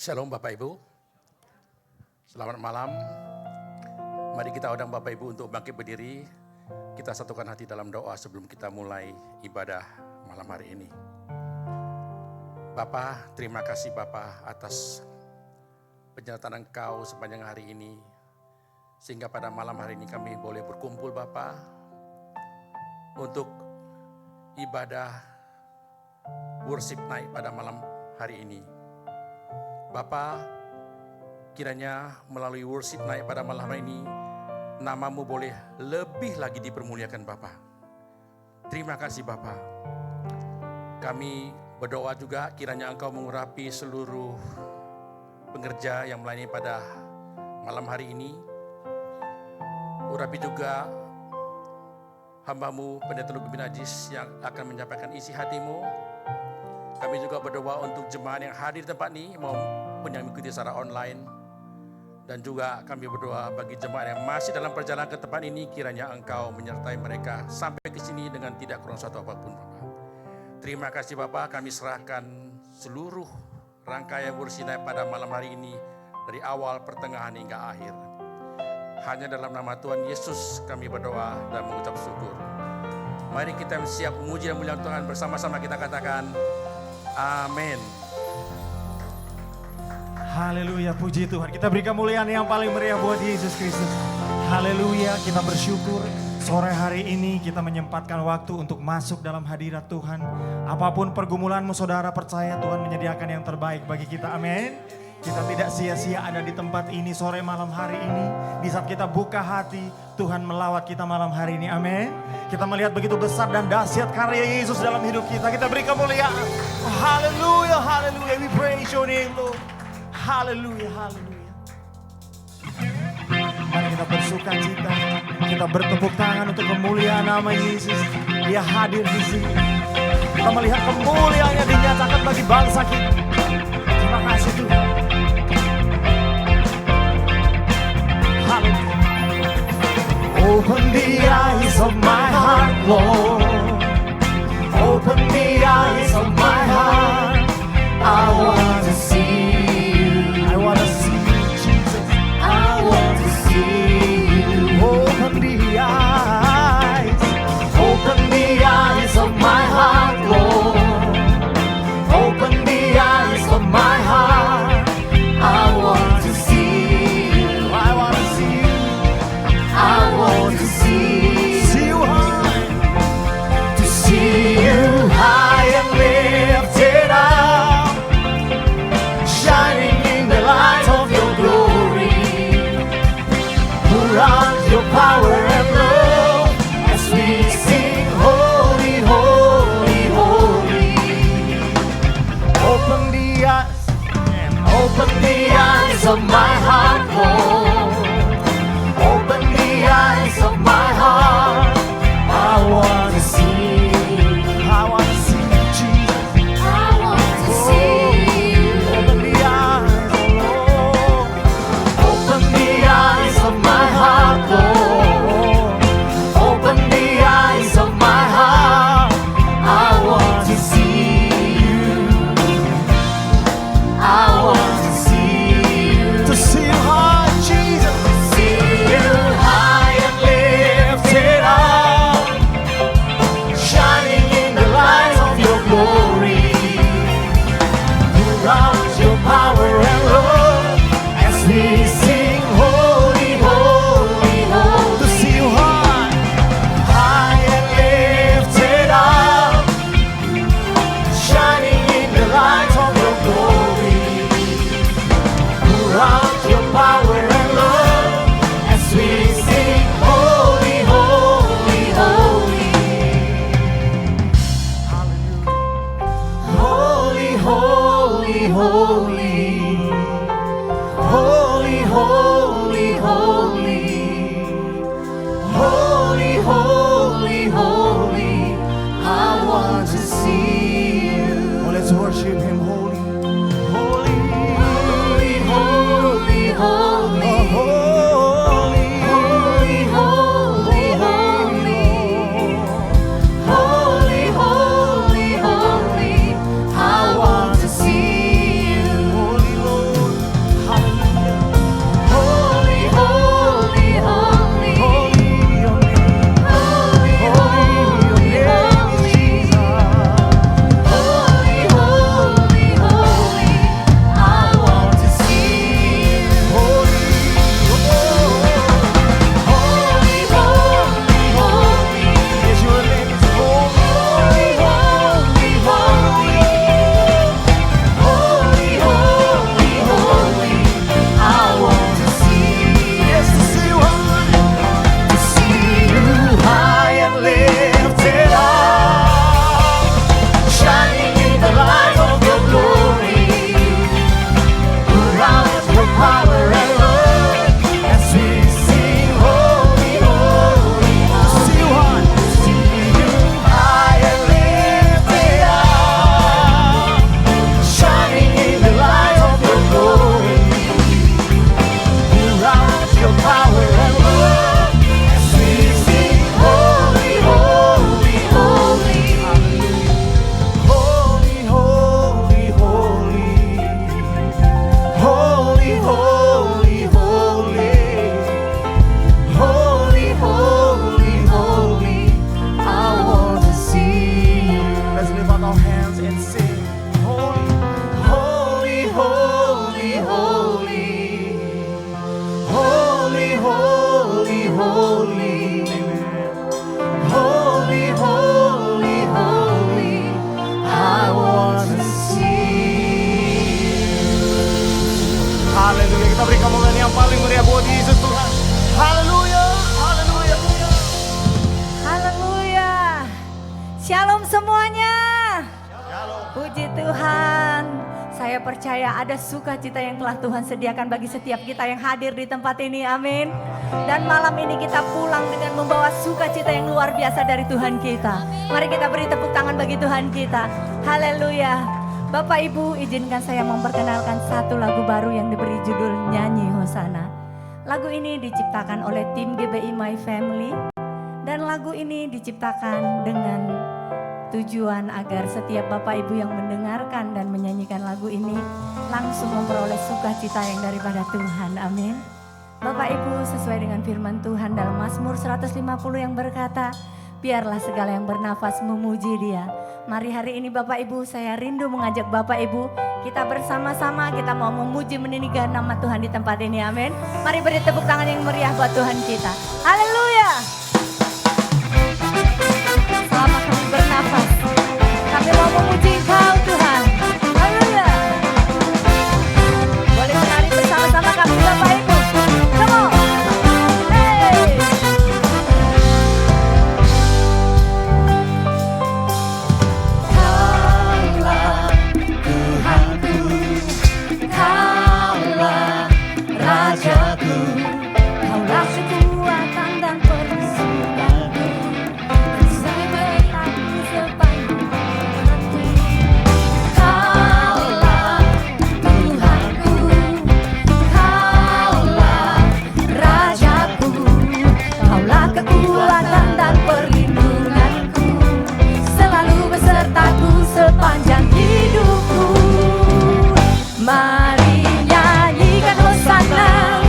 Shalom Bapak Ibu, selamat malam. Mari kita undang Bapak Ibu untuk bangkit berdiri. Kita satukan hati dalam doa sebelum kita mulai ibadah malam hari ini. Bapa, terima kasih Bapa atas penyertaan Engkau sepanjang hari ini. Sehingga pada malam hari ini kami boleh berkumpul Bapa untuk ibadah worship night pada malam hari ini. Bapa, kiranya melalui worship night pada malam hari ini, nama-Mu boleh lebih lagi dipermuliakan Bapa. Terima kasih Bapa. Kami berdoa juga kiranya Engkau mengurapi seluruh pengerja yang melayani pada malam hari ini. Urapi juga hamba-Mu Pendeta Lugu bin Ajis yang akan menyampaikan isi hati-Mu. Kami juga berdoa untuk jemaat yang hadir di tempat ini maupun yang mengikuti secara online. Dan juga kami berdoa bagi jemaat yang masih dalam perjalanan ke tempat ini, kiranya Engkau menyertai mereka sampai ke sini dengan tidak kurang satu apapun Bapak. Terima kasih Bapak, kami serahkan seluruh rangkaian worship pada malam hari ini dari awal, pertengahan hingga akhir. Hanya dalam nama Tuhan Yesus kami berdoa dan mengucap syukur. Mari kita siap memuji dan mulia Tuhan bersama-sama, kita katakan amin. Haleluya, puji Tuhan. Kita beri kemuliaan yang paling meriah buat Yesus Kristus. Haleluya, kita bersyukur sore hari ini kita menyempatkan waktu untuk masuk dalam hadirat Tuhan. Apapun pergumulanmu saudara, percaya Tuhan menyediakan yang terbaik bagi kita. Amin. Kita tidak sia-sia ada di tempat ini sore malam hari ini. Di saat kita buka hati, Tuhan melawat kita malam hari ini. Amin. Kita melihat begitu besar dan dahsyat karya Yesus dalam hidup kita. Kita beri kemuliaan. Haleluya, haleluya. We praise your name, Lord. Haleluya, haleluya. Mari kita bersuka cita. Kita bertepuk tangan untuk kemuliaan nama Yesus. Dia hadir di sini. Kita melihat kemuliaannya dinyatakan bagi bangsa kita. Terima kasih Tuhan. Haleluya. Open the eyes of my heart, Lord. Open the eyes of my heart. I want to see you. I want to see you, Jesus. I want to see you. Open the eyes. Open the eyes of my heart, Lord. Open the eyes of my heart. I want to see you. I want to see you. I want to see you high. Saya percaya ada sukacita yang telah Tuhan sediakan bagi setiap kita yang hadir di tempat ini, amin. Dan malam ini kita pulang dengan membawa sukacita yang luar biasa dari Tuhan kita. Mari kita beri tepuk tangan bagi Tuhan kita. Haleluya. Bapak Ibu, izinkan saya memperkenalkan satu lagu baru yang diberi judul Nyanyi Hosana. Lagu ini diciptakan oleh tim GBI My Family. Dan lagu ini diciptakan dengan tujuan agar setiap Bapak Ibu yang mendengarkan dan menyanyikan lagu ini langsung memperoleh sukacita yang daripada Tuhan. Amin. Bapak Ibu, sesuai dengan firman Tuhan dalam Mazmur 150 yang berkata, biarlah segala yang bernafas memuji Dia. Mari hari ini Bapak Ibu, saya rindu mengajak Bapak Ibu, kita bersama-sama kita mau memuji meninggikan nama Tuhan di tempat ini. Amin. Mari beri tepuk tangan yang meriah buat Tuhan kita. Haleluya. Selama kami bernafas, kami mau memuji Engkau Tuhan. Haleluya. Boleh menari bersama-sama kami Bapak Ibu. Come on. Hey. Kaulah Tuhanku, Kaulah Rajaku, Kaulah kekuatan dan perlindunganku. Kekuatan dan perlindunganku selalu besertaku sepanjang hidupku. Mari nyanyikan hosana,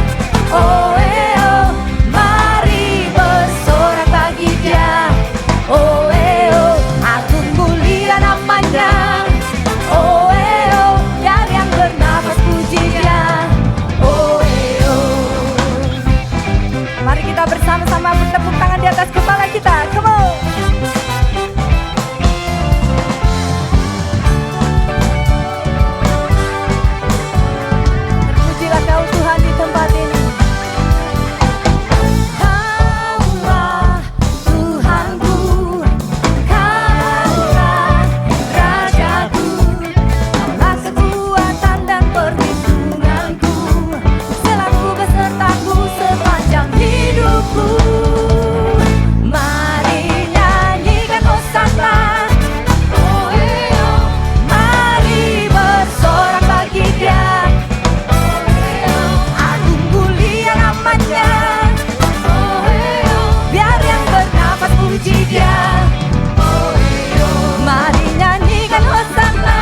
oh oh, mari bersorak bagi Dia, oh oh, agung mulia namanya, oh oh, biar yang bernafas puji Dia, oh oh. Mari kita bersama-sama bertepuk tangan di atas kepala kita. Come on. Terpujilah Kau Tuhan di tempat ini. Kaulah Tuhanku, Kaulah Rajaku, Kaulah kekuatan dan perlindunganku selalu besertaku sepanjang hidupku. Mari nyanyikan hosana, oh oh, mari bersorak bagi Dia, oh oh, agung mulia namanya, oh oh, biar yang bernafas puji Dia, oh oh, mari nyanyikan hosana,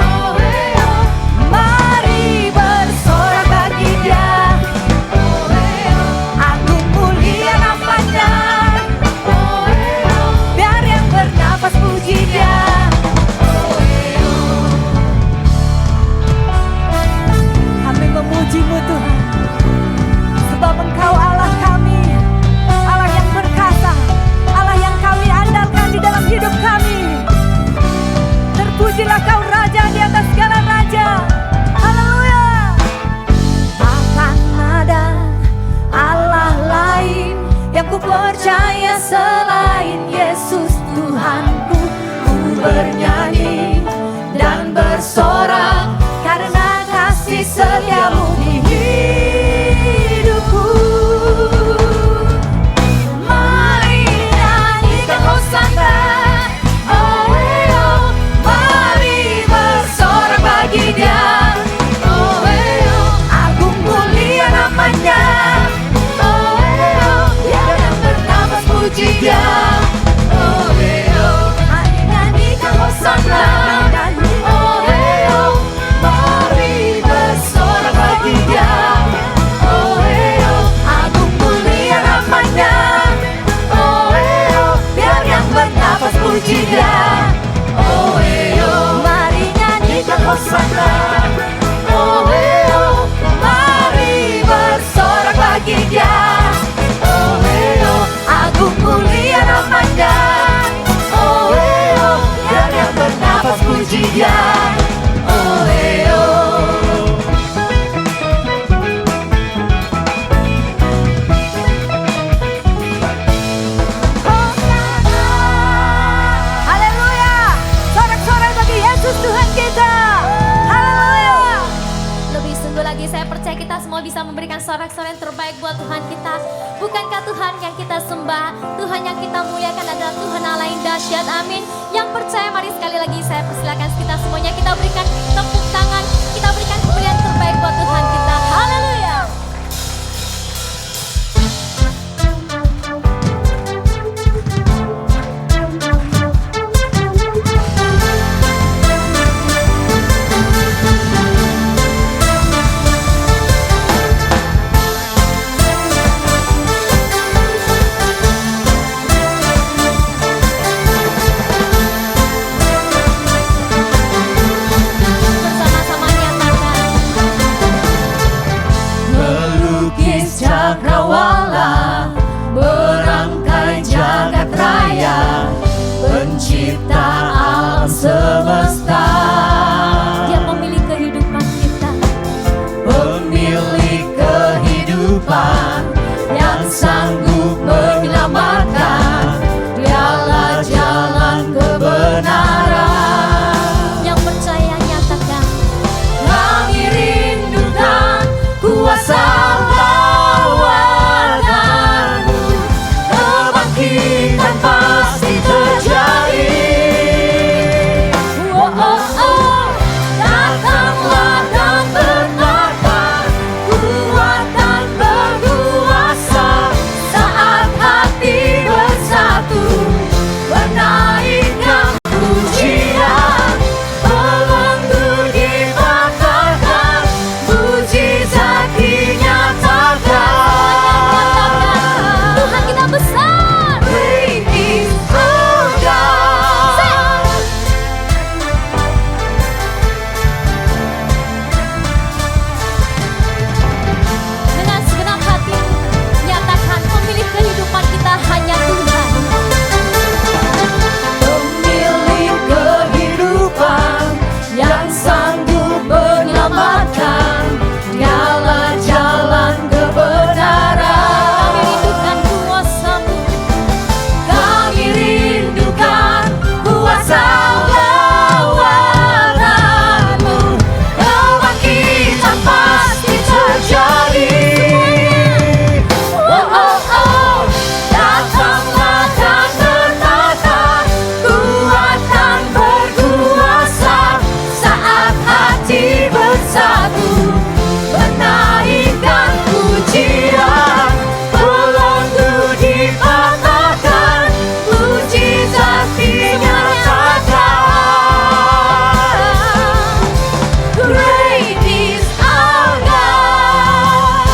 oh oh, mari bersorak bagi Dia, oh oh, agung mulia namanya, oh oh, biar yang bernafas puji Dia, oh oh. Kami memuji-Mu Tuhan, sebab Engkau Allah kami, Allah yang perkasa, Allah yang kami andalkan di dalam hidup kami. Terpujilah Kau Raja di atas segala raja. Haleluya. Akan ada Allah lain yang ku percaya selain Yesus Tuhanku. Ku bernyanyi dan bersorak karena kasih setia-Mu di hidupku. Mari nyanyikan hosana, oh oh, mari bersorak bagi Dia, oh oh, agung mulia namanya, oh oh, biar yang bernafas puji Dia, oh oh, mari nyanyikan hosana. bisa memberikan sorak-sorai yang terbaik buat Tuhan kita? Bukankah Tuhan yang kita sembah, Tuhan yang kita muliakan adalah Tuhan Allah yang dahsyat, amin. Yang percaya mari sekali lagi saya persilakan kita semuanya kita berikan tepuk tangan, kita berikan kemuliaan terbaik buat Tuhan kita. Haleluya. Cakrawala berangkai jagat raya, pencipta alam semesta. Dia pemilik kehidupan kita, pemilik kehidupan yang sanggup menyelamatkan. Dialah jalan kebenaran. yang percaya nyatakan, Kami rindukan kuasa kebangkitan pasti terjadi. Oh, oh, oh. Datanglah dan bertata, kuatan berkuasa saat hati bersatu, menaikkan pujian, belenggu dibakar, mujizat dinyatakan. Tuhan kita besar. Great is our God. Dengan segenap hatimu, nyatakan pemilik kehidupan kita hanya Tuhan. Pemilik kehidupan yang sanggup menyelamatkan. Dialah jalan kebenaran. Kami rindukan kuasa-Mu, Kami rindukan kuasa lawanan-Mu. Kebangkitan pasti terjadi. Oh, oh, oh. Datanglah dan bertata, kuatan berkuasa saat hati bersatu, menaikkan pujian, belenggu dipatahkan, mujizat dinyatakan. Great is our God.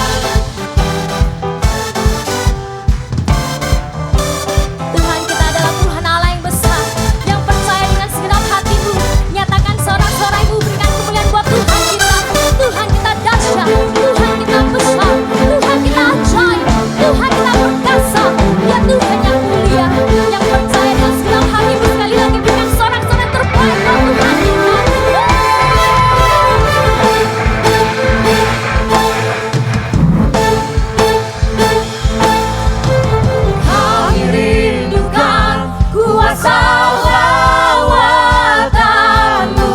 Tuhan kita adalah Tuhan Allah yang besar, yang percaya dengan segenap hatimu. Nyatakan sorak-soraimu, berikan kemuliaan buat Tuhan kita. Tuhan kita dahsyat, Tuhan kita besar, Tuhan kita ajaib, Tuhan kita perkasa. Ya Tuhan yang mulia, yang percaya dengan segenap hatimu. Sekali lagi berikan sorak-sorai terbaik buat Tuhan kita. Kami rindukan kuasa lawatan-Mu.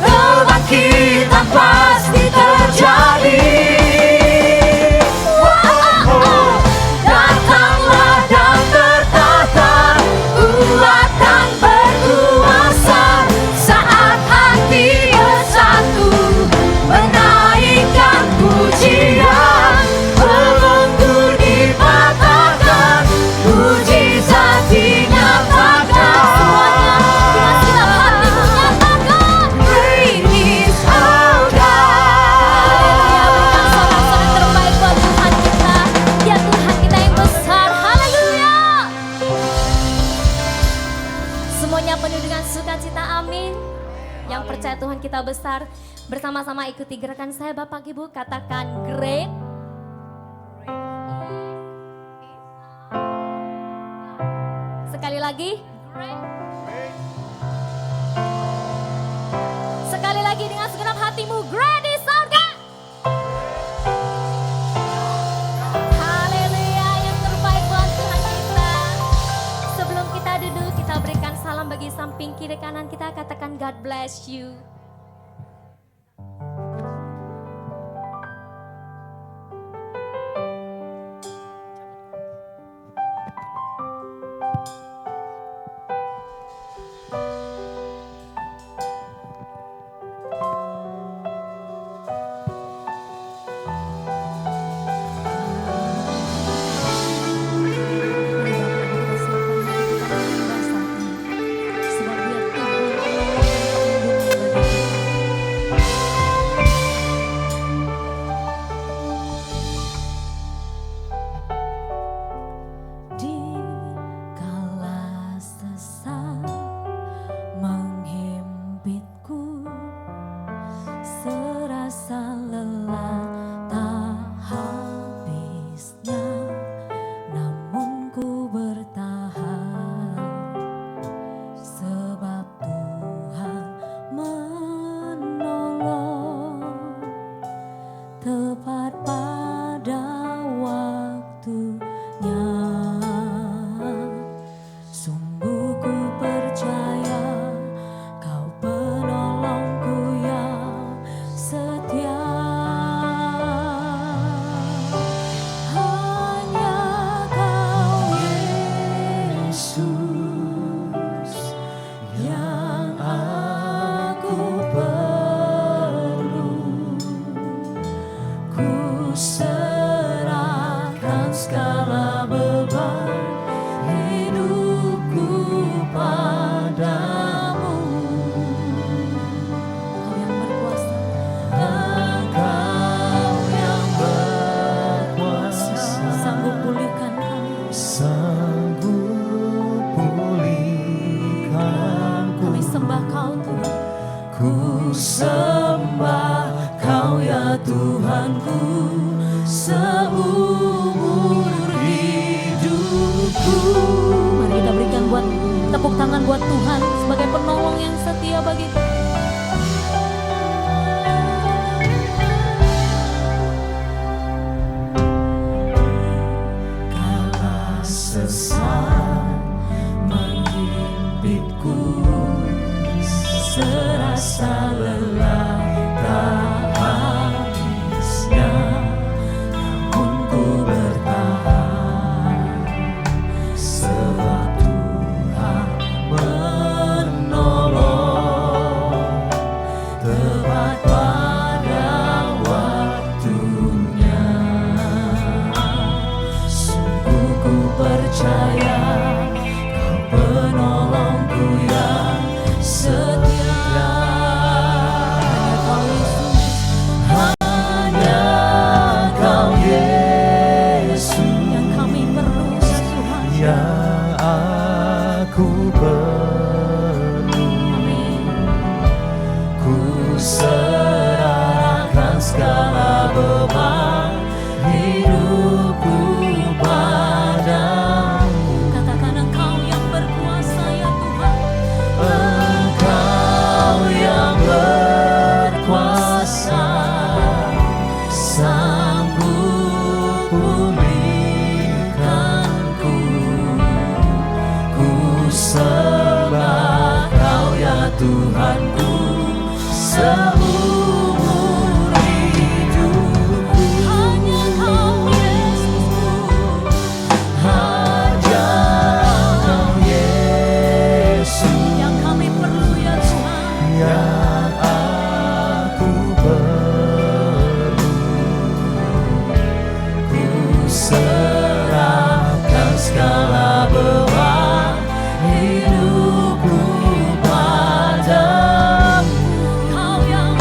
Kebangkitan pasti terjadi. Datanglah dan bertata, kuatan berkuasa saat hati bersatu, menaikkan pujian, belenggu dipatahkan, mujizat dinyatakan. Dengan segenap hatimu nyatakan, Great is our haleluya, berikan God. sorak-sorai terbaik buat Tuhan kita. Ya Tuhan kita yang besar, haleluya. Semuanya penuh dengan sukacita, amin. Yang percaya Tuhan kita besar, bersama-sama ikuti gerakan saya Bapak Ibu, katakan great. Sekali lagi. Sekali lagi dengan segenap hatimu, great is our God. Haleluya, yang terbaik buat Tuhan kita. Sebelum kita duduk, kita berikan salam bagi samping kiri kanan kita, katakan God bless you. Ku sembah Kau ya Tuhanku seumur hidupku. Mari kita berikan buat tepuk tangan buat Tuhan sebagai penolong yang setia bagi kita. Kala sesat menghimpitku, serasa lelah tak habisnya, namun ku bertahan sebab Tuhan menolong tepat pada waktunya. Sungguh ku percaya Kau penolongku yang setia. Hanya Kau Yesus Yang kami perlu ya Tuhan. yang aku perlu. Ku serahkan segala beban hidupku padamu. Katakan Engkau yang berkuasa ya Tuhan. Engkau yang berkuasa, sanggup pulihkanku. Ku sembah Kau ya Tuhanku seumur hidupku. Hanya Kau Yesus. Hanya Kau Yesus Yang kami perlu ya Tuhan. yang aku perlu. Ku serahkan segala beban hidupku padamu. Kau yang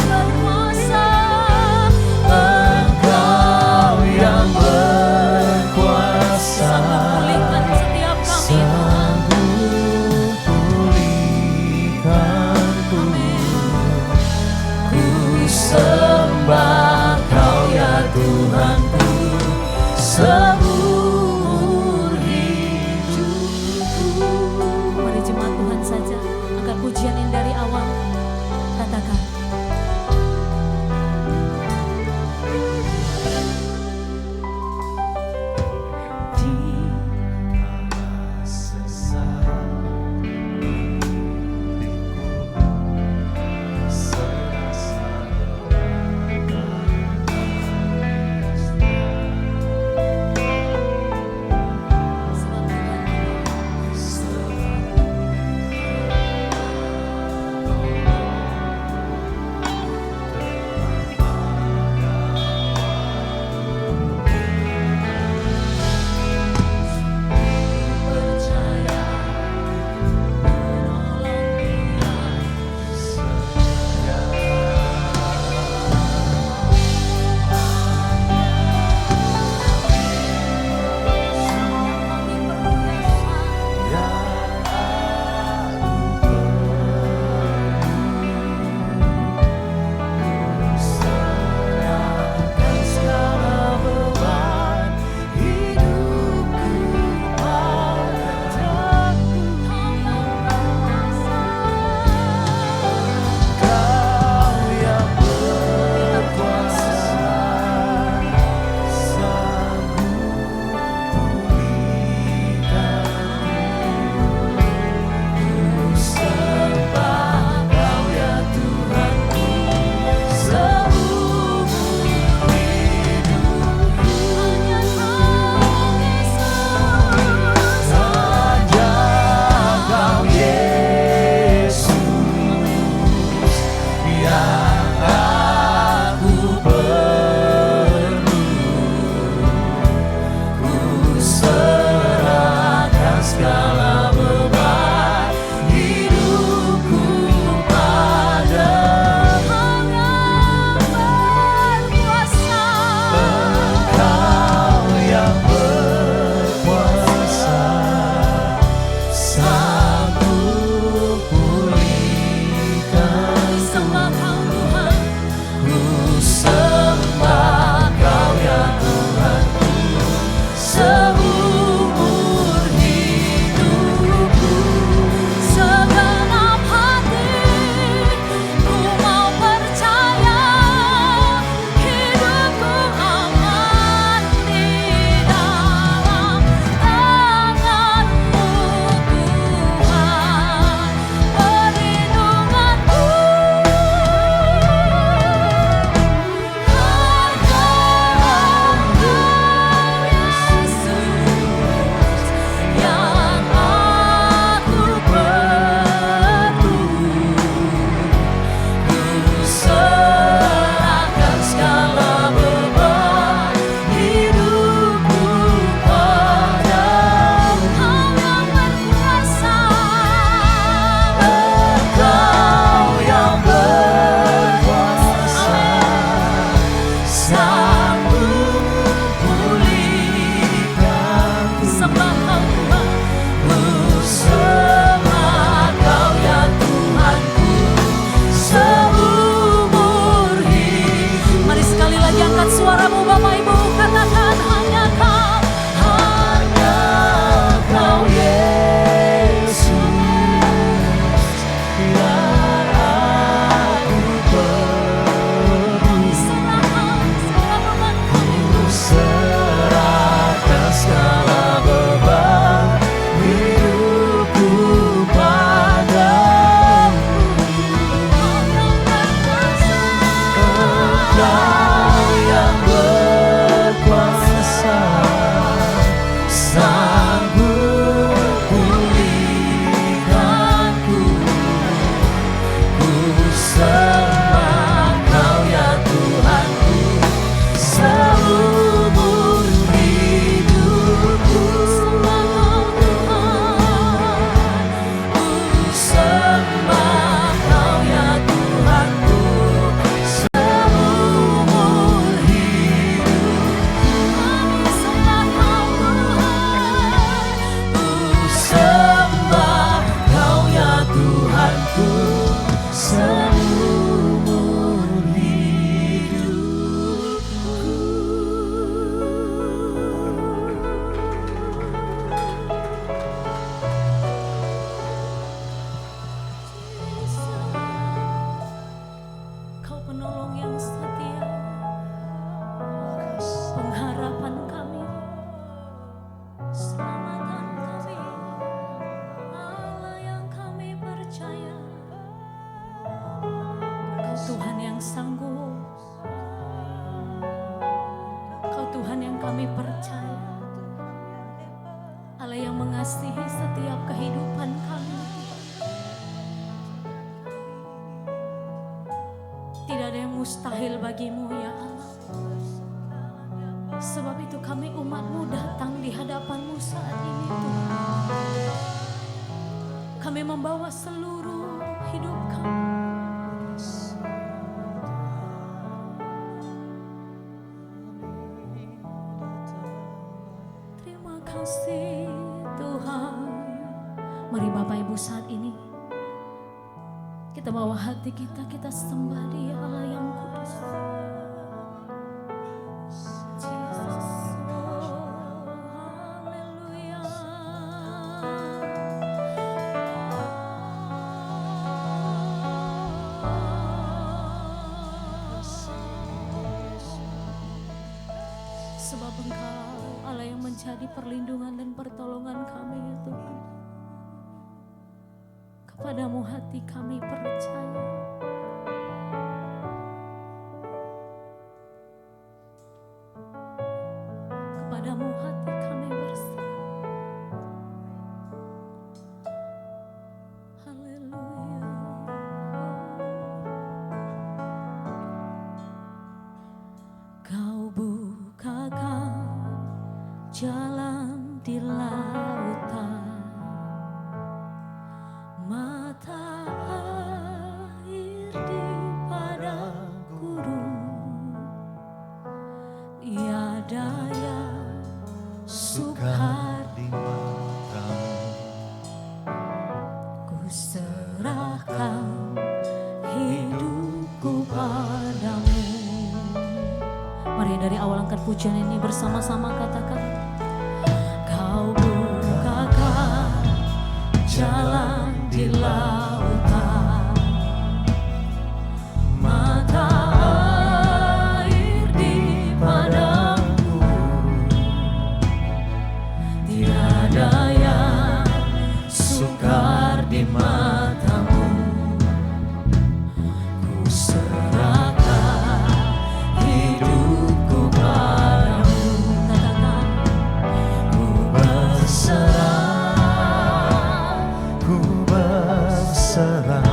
Tuhan yang sanggup, Kau Tuhan yang kami percaya, Allah yang mengasihi setiap kehidupan kami. Tidak ada yang mustahil bagimu ya Allah. Sebab itu kami umat-Mu datang di hadapan-Mu saat ini Tuhan. Kami membawa seluruh hidup kami. Terima kasih Tuhan. Mari Bapak Ibu saat ini kita bawa hati kita, kita sembah Dia Allah yang kudus. Jesus, oh, haleluya. Sebab Engkau Allah yang menjadi perlindungan dan pertolongan kami ya Tuhan. Kepadamu hati kami percaya. Kepadamu hati kami berserah. Haleluya. Kau bukakan jalan di lautan, mata air di padang gurun, tiada yang sukar di matamu. ku serahkan hidupku padamu. Mari dari awal angkat pujian ini bersama-sama katakan, Kau bukakan jalan di lautan, mata air di padang gurun, tiada yang sukar di matamu. Ku serahkan hidupku padamu. Katakan, ku berserah, Ku berserah,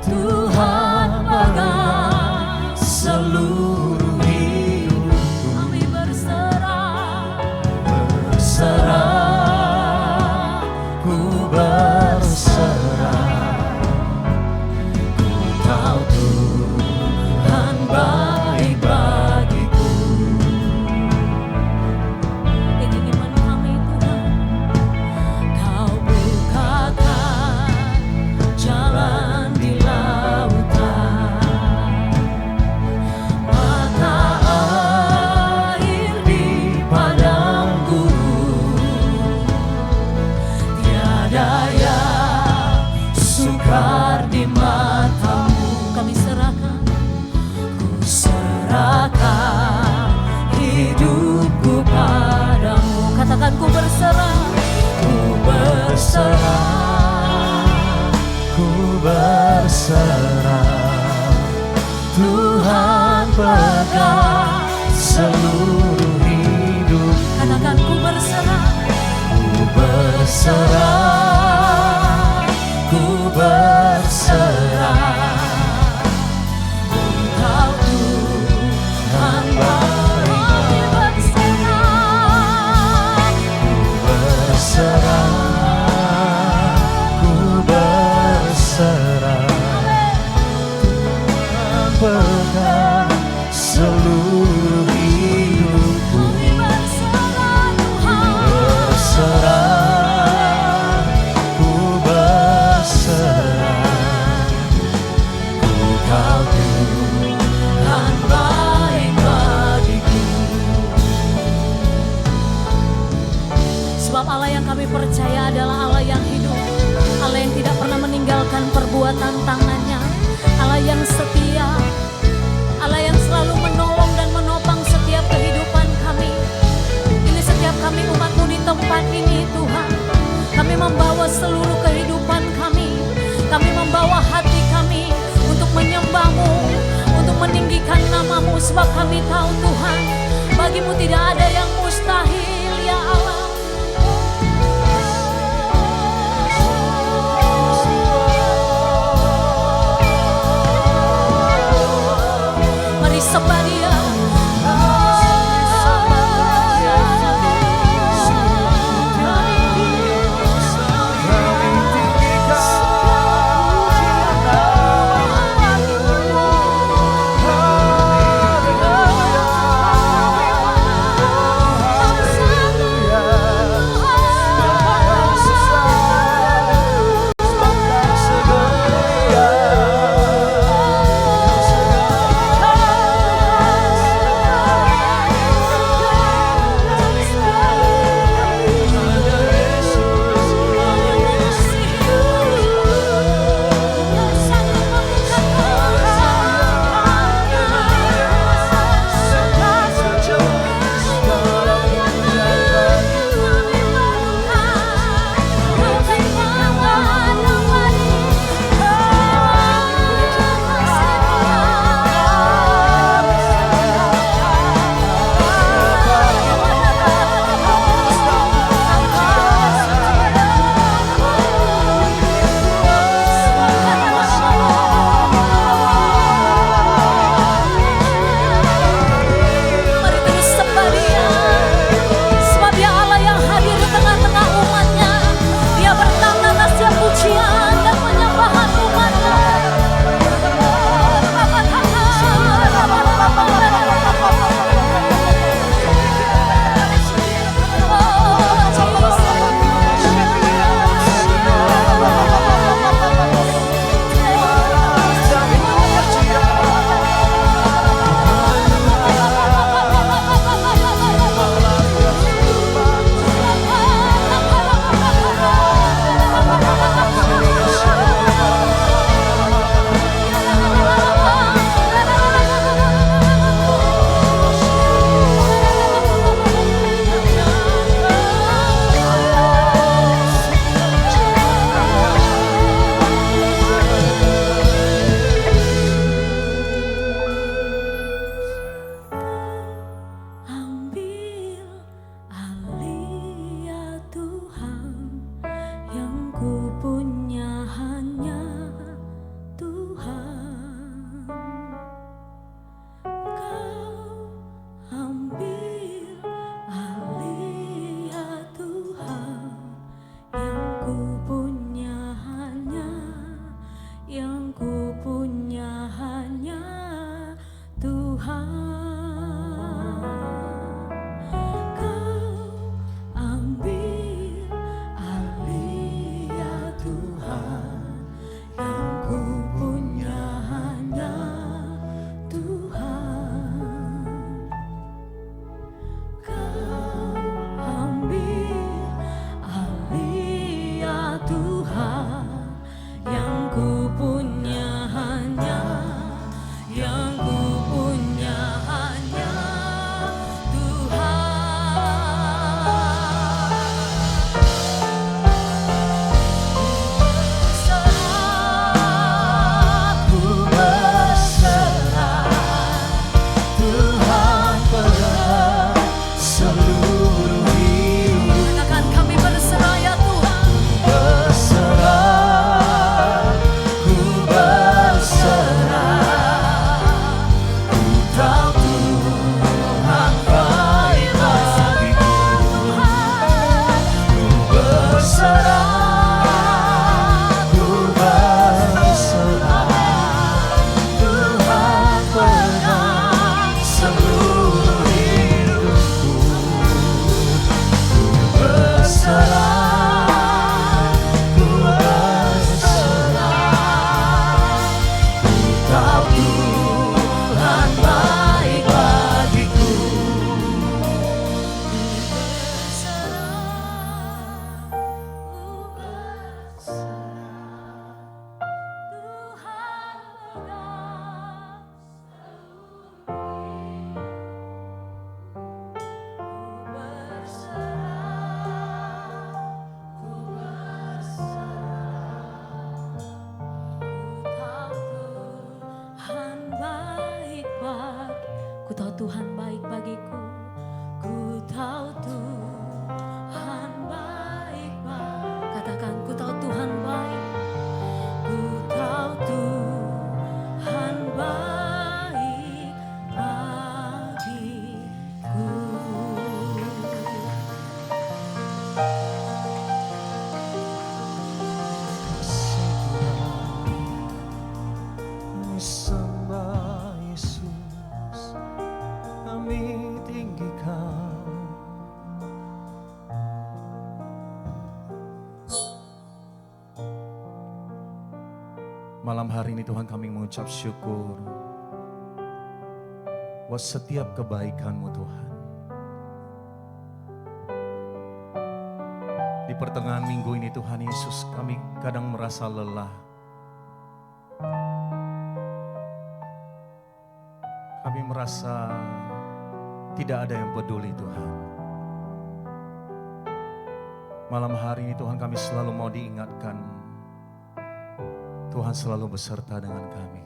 Tuhan pegang seluruh hidupku. Kami berserah, berserah, ku berserah. Ku tahu Tuhan baik bagiku. ini iman kami Tuhan. Kau bukakan jalan di lautan, mata air di padang gurun, tiada yang sukar di matamu. Kami serahkan, ku serahkan hidupku padamu. Katakan, ku berserah, ku berserah. Ku berserah, Tuhan pegang seluruh hidup. Katakan, ku berserah, Ku berserah, ku berserah. Ku tahu Tuhan baik. kami berserah. Berserah, ku berserah. Tuhan pegang seluruh hidupku. Kami berserah Tuhan. Berserah, Kami tahu Tuhan, bagimu tidak ada yang mustahil ya Allah. Mari sembah Dia. Tuhan. Tuhan baik bagiku. Ku tahu Tuhan baik. Katakan, ku tahu Tuhan baik. Ku tahu Tuhan baik bagiku. Sembah Yesus, kami tinggikan. Malam hari ini Tuhan kami mengucap syukur buat setiap kebaikan-Mu Tuhan. Di pertengahan minggu ini Tuhan Yesus, kami kadang merasa lelah. Kami merasa tidak ada yang peduli Tuhan. Malam hari ini Tuhan kami selalu mau diingatkan, Tuhan selalu beserta dengan kami.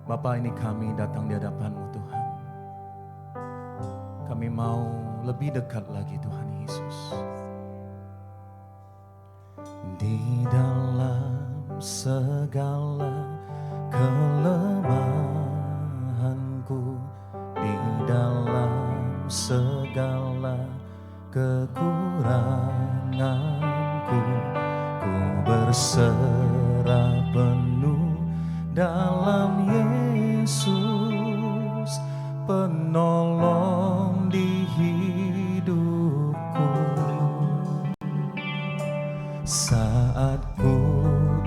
Bapa, ini kami datang di hadapan-Mu Tuhan. Kami mau lebih dekat lagi Tuhan Yesus. Di dalam segala kelemahanku, di dalam segala kekuranganku, ku berserah penuh dalam Yesus, penolong di hidupku. Saat ku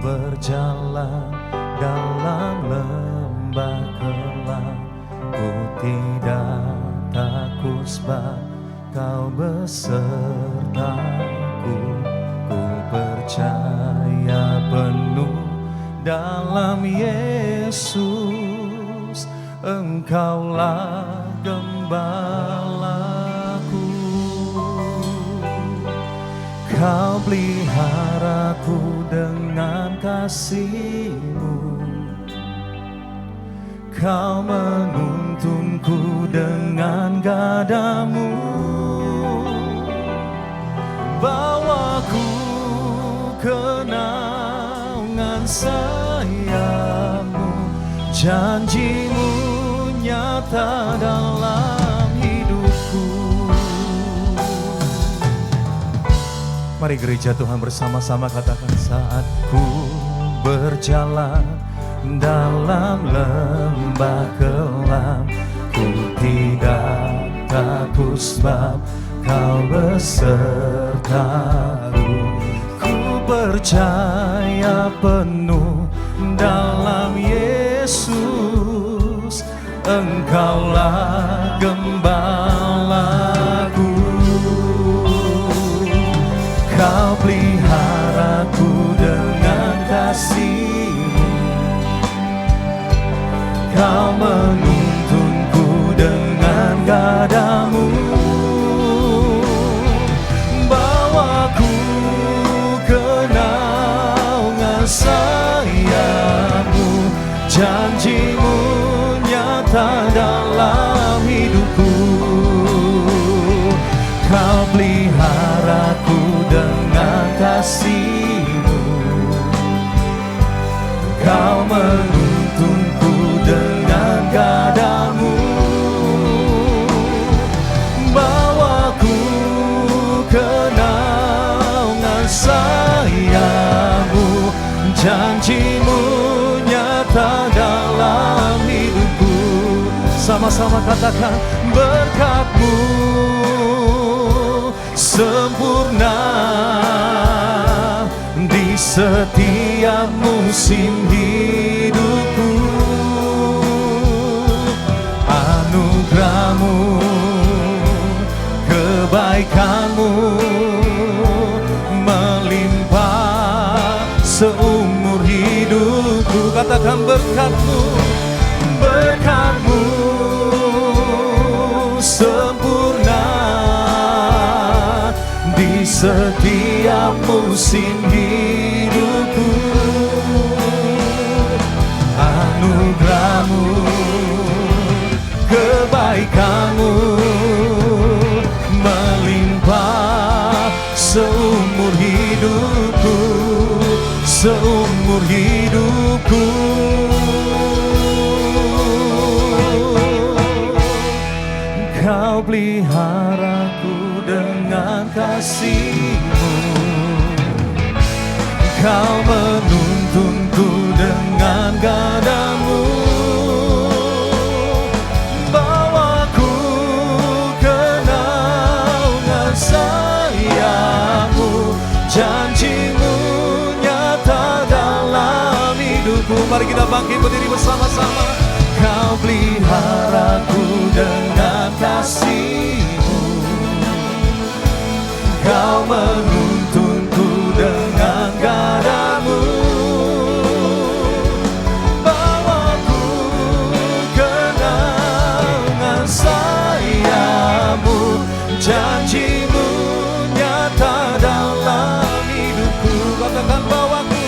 berjalan dalam lembah gelap, ku tidak takut sebab Kau besertaku. Ku percaya penuh dalam Yesus, Engkaulah gembalaku. Kau peliharaku dengan kasih-Mu, Kau menuntunku dengan gadamu, bawaku ke naungan sayap-Mu, janji-Mu nyata dalam hidupku. Mari gereja Tuhan bersama-sama katakan, saat ku berjalan dalam lembah gelap, ku tidak takut sebab Kau besertaku. Ku percaya penuh dalam Yesus, Engkaulah gembalaku. Kau peliharaku dengan kasih-Mu, Kau menuntunku dengan gadamu, bawaku ke naungan sayap-Mu, janji-Mu nyata dalam hidupku. Kau peliharaku dengan kasih-Mu, Kau menuntunku dengan gadamu, bawaku ke naungan sayap-Mu, janji-Mu nyata dalam hidupku. Sama-sama katakan, berkat-Mu sempurna di setiap musim hidupku. Anugerah-Mu, kebaikan-Mu melimpah seumur hidupku. Katakan, berkat-Mu, berkat-Mu sempurna di setiap musim hidupku. Anugerah kebaikan-Mu melimpah seumur hidupku, seumur hidupku. Kau peliharaku dengan kasih-Mu, Kau menuntunku dengan gadamu, bawaku ke naungan sayap-Mu, janji-Mu nyata dalam hidupku. Mari kita bangkit berdiri bersama-sama. Kau peliharaku dengan kasih-Mu, Kau menuntunku dengan gadamu, bawaku ke naungan sayap-Mu, janji-Mu nyata dalam hidupku. Katakan bawaku,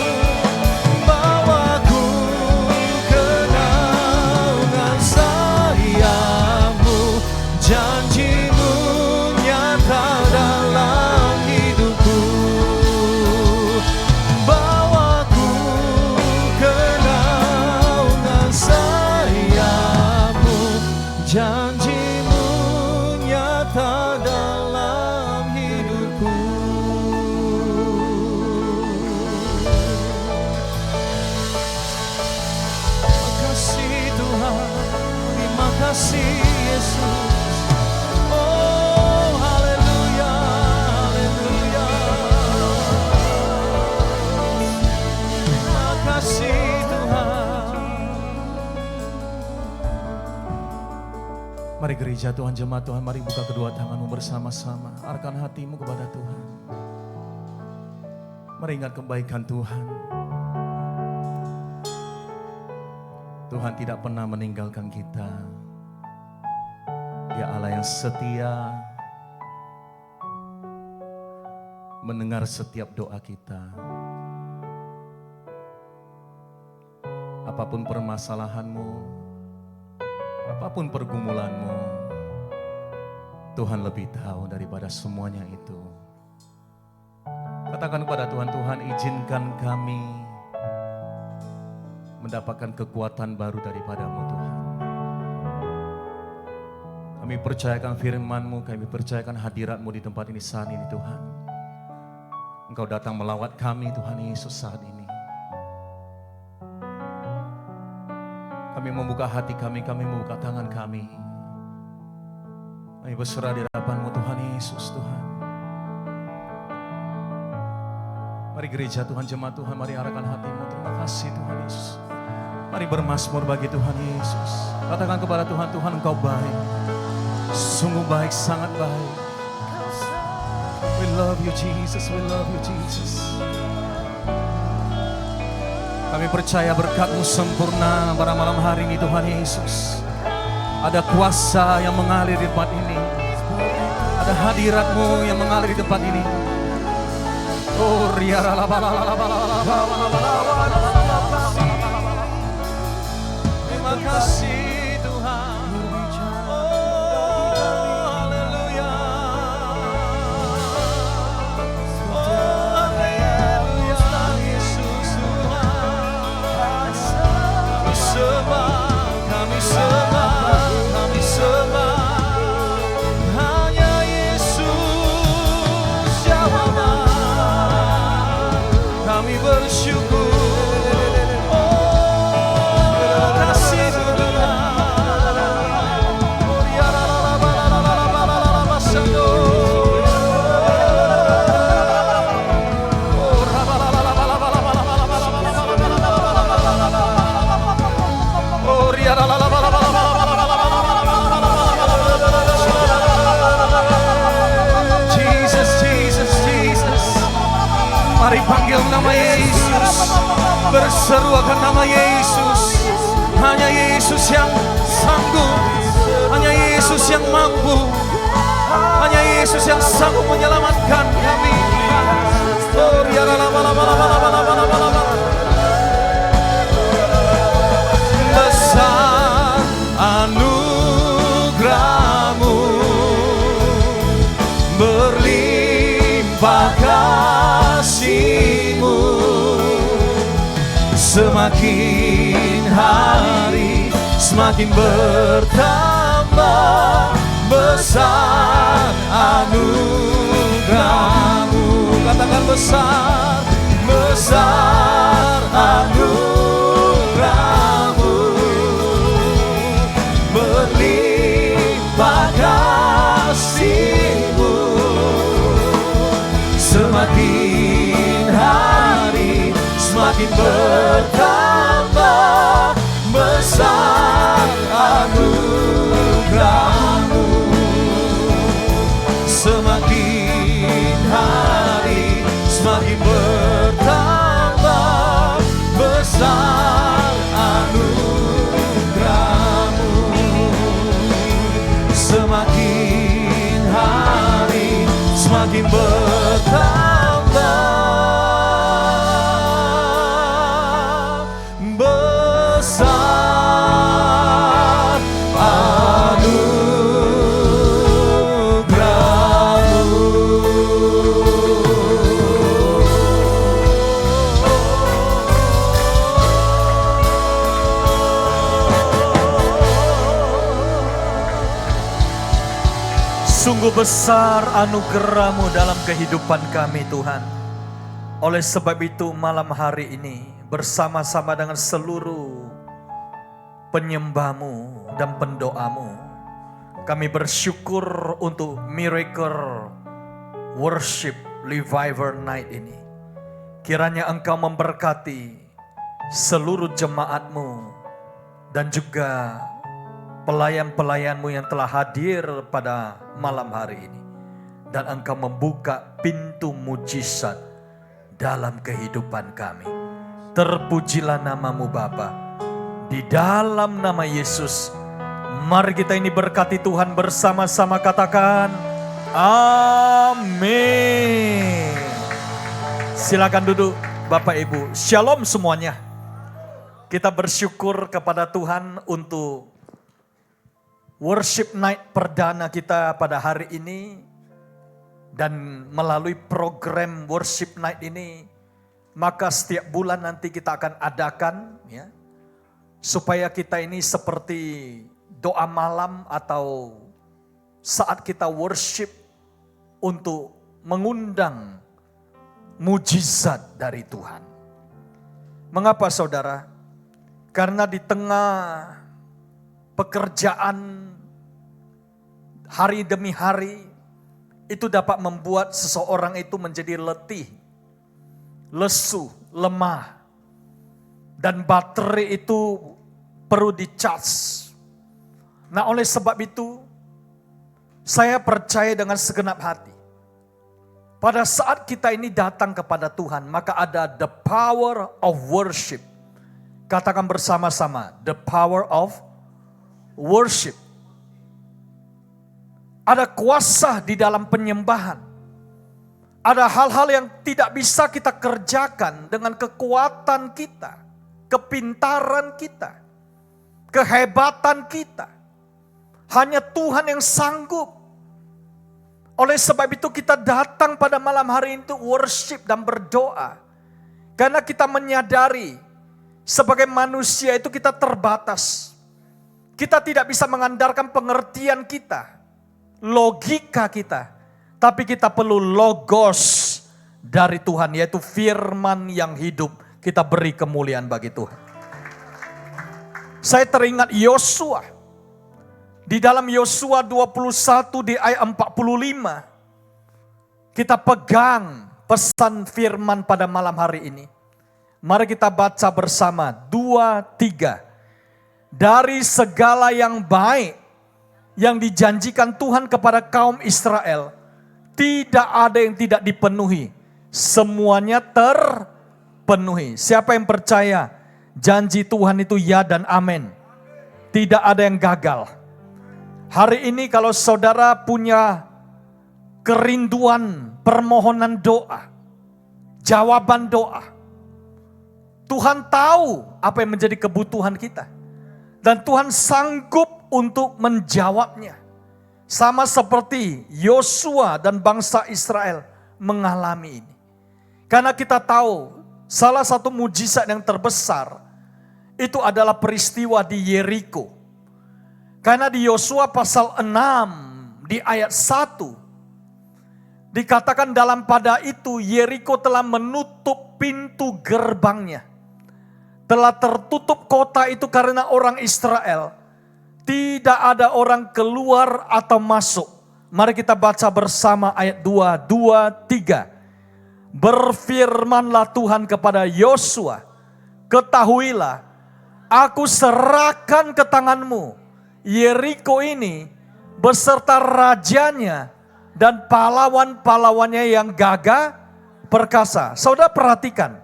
bawaku ke naungan sayap-Mu, janji-Mu nyata dalam hidupku. Bawaku ke naungan sayap-Mu, janji-Mu nyata dalam hidupku. Terima kasih Tuhan, terima kasih Yesus. Oh haleluya, haleluya. Terima kasih Tuhan. Mari gereja Tuhan, jemaat Tuhan, mari buka kedua tanganmu bersama-sama. Arahkan hatimu kepada Tuhan. Mari ingat kebaikan Tuhan. Tuhan tidak pernah meninggalkan kita. Dia Allah yang setia, mendengar setiap doa kita. Apapun permasalahanmu, apapun pergumulanmu, Tuhan lebih tahu daripada semuanya itu. Katakan kepada Tuhan, Tuhan izinkan kami mendapatkan kekuatan baru daripada-Mu Tuhan. Kami percayakan firman-Mu, kami percayakan hadirat-Mu di tempat ini saat ini Tuhan. Engkau datang melawat kami Tuhan Yesus saat ini. Kami membuka hati kami membuka tangan kami. Kami berserah di hadapan-Mu Tuhan Yesus Tuhan. Mari gereja Tuhan, jemaat Tuhan, mari arahkan hatimu. Terima kasih Tuhan Yesus. Mari bermazmur bagi Tuhan Yesus. Katakan kepada Tuhan, Tuhan Engkau baik. Sungguh baik, sangat baik. We love you Jesus, we love you Jesus. Kami percaya berkat-Mu sempurna pada malam hari ini Tuhan Yesus. Ada kuasa yang mengalir di tempat ini. Ada hadirat-Mu yang mengalir di tempat ini. Oh, terima kasih Tuhan. Oh, haleluya. Oh, haleluya Yesus Tuhan. Kami sembah, kami sembah, kami sembah. Hanya Yesus jawaban. Kami bersyukur. Mari panggil nama Yesus, berseru akan nama Yesus. Hanya Yesus yang sanggup, hanya Yesus yang mampu, hanya Yesus yang sanggup menyelamatkan kami. Besar anugerah berlimpah kasih-Mu. Semakin hari semakin bertambah besar anugerah-Mu. Katakan besar, besar anugerah-Mu. Berlimpah kasih-Mu. Semakin hari semakin bertambah besar anugerah-Mu. Semakin hari semakin bertambah besar anugerah-Mu. Semakin hari semakin bertambah besar anugerah-Mu. Sungguh besar anugerah-Mu dalam kehidupan kami Tuhan. Oleh sebab itu malam hari ini bersama-sama dengan seluruh penyembah-Mu dan pendoa-Mu, kami bersyukur untuk Miracle Worship Revival Night ini. Kiranya Engkau memberkati seluruh jemaat-Mu dan juga pelayan-pelayan-Mu yang telah hadir pada malam hari ini. Dan Engkau membuka pintu mujizat dalam kehidupan kami. Terpujilah nama-Mu Bapa. Di dalam nama Yesus, mari kita ini berkati Tuhan bersama-sama, katakan amin. Silakan duduk Bapak Ibu. Shalom semuanya. Kita bersyukur kepada Tuhan untuk worship night perdana kita pada hari ini. Dan melalui program worship night ini, maka setiap bulan nanti kita akan adakan ya, supaya kita ini seperti doa malam atau saat kita worship untuk mengundang mujizat dari Tuhan. Mengapa saudara? Karena di tengah pekerjaan hari demi hari, itu dapat membuat seseorang itu menjadi letih, lesu, lemah. Dan baterai itu perlu di-charge. Nah oleh sebab itu, saya percaya dengan segenap hati. Pada saat kita ini datang kepada Tuhan, maka ada the power of worship. Katakan bersama-sama, the power of worship. Ada kuasa di dalam penyembahan. Ada hal-hal yang tidak bisa kita kerjakan dengan kekuatan kita, kepintaran kita, kehebatan kita. Hanya Tuhan yang sanggup. Oleh sebab itu kita datang pada malam hari itu worship dan berdoa. Karena kita menyadari sebagai manusia itu kita terbatas. Kita tidak bisa mengandalkan pengertian kita, logika kita, tapi kita perlu logos dari Tuhan, yaitu firman yang hidup. Kita beri kemuliaan bagi Tuhan. Saya teringat Yosua. Di dalam Yosua 21 di ayat 45. Kita pegang pesan firman pada malam hari ini. Mari kita baca bersama 2-3. Dari segala yang baik yang dijanjikan Tuhan kepada kaum Israel, tidak ada yang tidak dipenuhi. Semuanya terpenuhi. Siapa yang percaya janji Tuhan itu ya dan amin? Tidak ada yang gagal. Hari ini kalau saudara punya kerinduan, permohonan doa, jawaban doa, Tuhan tahu apa yang menjadi kebutuhan kita. Dan Tuhan sanggup untuk menjawabnya. Sama seperti Yosua dan bangsa Israel mengalami ini. Karena kita tahu salah satu mujizat yang terbesar itu adalah peristiwa di Yeriko. Karena di Yosua pasal 6 di ayat 1 dikatakan dalam pada itu Yeriko telah menutup pintu gerbangnya. Telah tertutup kota itu karena orang Israel. Tidak ada orang keluar atau masuk. Mari kita baca bersama ayat 2, 3. Berfirmanlah Tuhan kepada Yosua, ketahuilah, aku serahkan ke tanganmu Yeriko ini beserta rajanya dan pahlawan-pahlawannya yang gagah perkasa. Saudara perhatikan,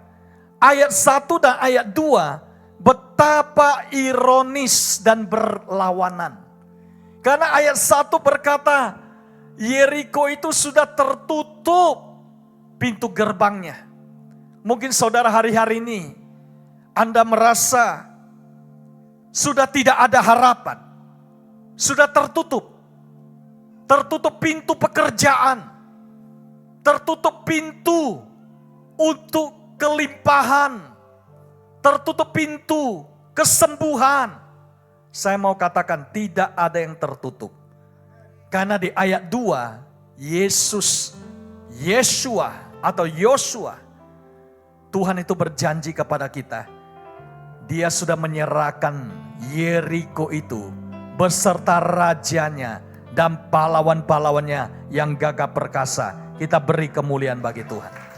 ayat 1 dan ayat 2 betapa ironis dan berlawanan. Karena ayat 1 berkata, Yeriko itu sudah tertutup pintu gerbangnya. Mungkin saudara hari-hari ini Anda merasa sudah tidak ada harapan. Sudah tertutup. Tertutup pintu pekerjaan. Tertutup pintu untuk kelimpahan. Tertutup pintu kesembuhan. Saya mau katakan tidak ada yang tertutup. Karena di ayat 2, Yosua, Tuhan itu berjanji kepada kita. Dia sudah menyerahkan Yeriko itu beserta rajanya dan pahlawan-pahlawannya yang gagah perkasa. Kita beri kemuliaan bagi Tuhan.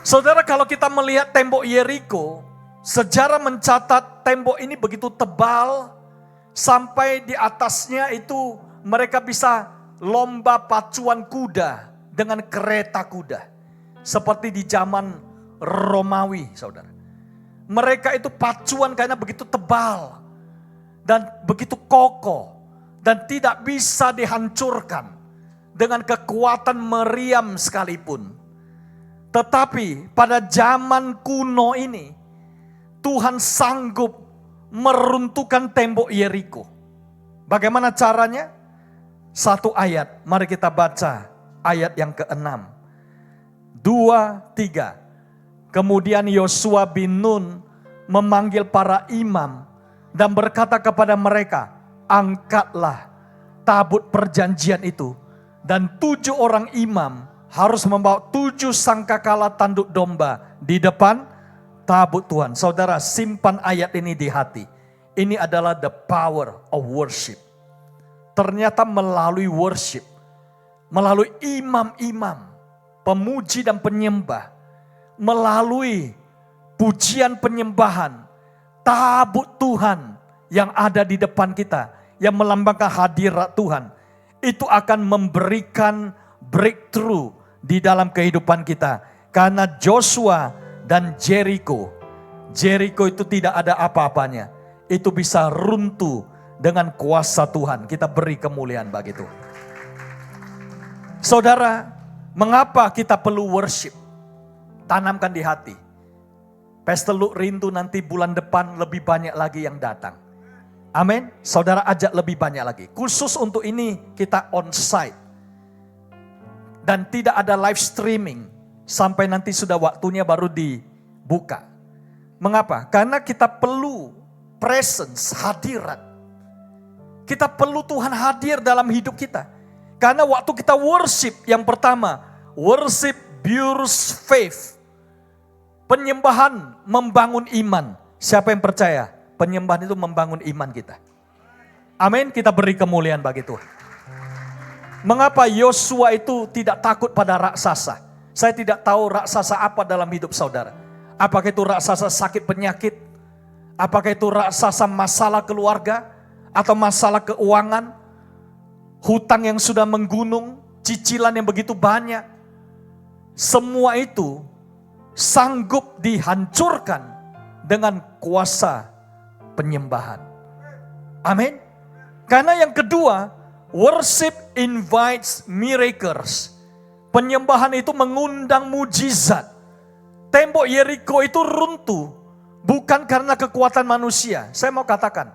Saudara, kalau kita melihat tembok Yeriko, sejarah mencatat tembok ini begitu tebal, sampai di atasnya itu mereka bisa lomba pacuan kuda dengan kereta kuda. Seperti di zaman Romawi, saudara. Mereka itu pacuan karena begitu tebal dan begitu kokoh dan tidak bisa dihancurkan dengan kekuatan meriam sekalipun. Tetapi pada zaman kuno ini, Tuhan sanggup meruntuhkan tembok Yeriko. Bagaimana caranya? Satu ayat, mari kita baca ayat yang ke-6. 2, 3. Kemudian Yosua bin Nun memanggil para imam dan berkata kepada mereka, angkatlah tabut perjanjian itu. Dan 7 orang imam harus membawa 7 sangkakala tanduk domba di depan tabut Tuhan. Saudara, simpan ayat ini di hati. Ini adalah the power of worship. Ternyata melalui worship, melalui imam-imam, pemuji dan penyembah, melalui pujian penyembahan, tabut Tuhan yang ada di depan kita, yang melambangkan hadirat Tuhan, itu akan memberikan breakthrough di dalam kehidupan kita. Karena Joshua dan Jericho itu tidak ada apa-apanya. Itu bisa runtuh dengan kuasa Tuhan. Kita beri kemuliaan bagi Tuhan. Saudara, mengapa kita perlu worship? Tanamkan di hati. Pastor Luke rindu nanti bulan depan lebih banyak lagi yang datang. Amin. Saudara ajak lebih banyak lagi. Khusus untuk ini kita on site. Dan tidak ada live streaming sampai nanti sudah waktunya baru dibuka. Mengapa? Karena kita perlu presence, hadirat. Kita perlu Tuhan hadir dalam hidup kita. Karena waktu kita worship, yang pertama, worship builds faith. Penyembahan membangun iman. Siapa yang percaya? Penyembahan itu membangun iman kita. Amin, kita beri kemuliaan bagi Tuhan. Mengapa Yosua itu tidak takut pada raksasa? Saya tidak tahu raksasa apa dalam hidup saudara. Apakah itu raksasa sakit penyakit? Apakah itu raksasa masalah keluarga? Atau masalah keuangan? Hutang yang sudah menggunung? Cicilan yang begitu banyak? Semua itu sanggup dihancurkan dengan kuasa penyembahan. Amin. Karena yang kedua, worship invites miracles. Penyembahan itu mengundang mujizat. Tembok Yeriko itu runtuh bukan karena kekuatan manusia. Saya mau katakan,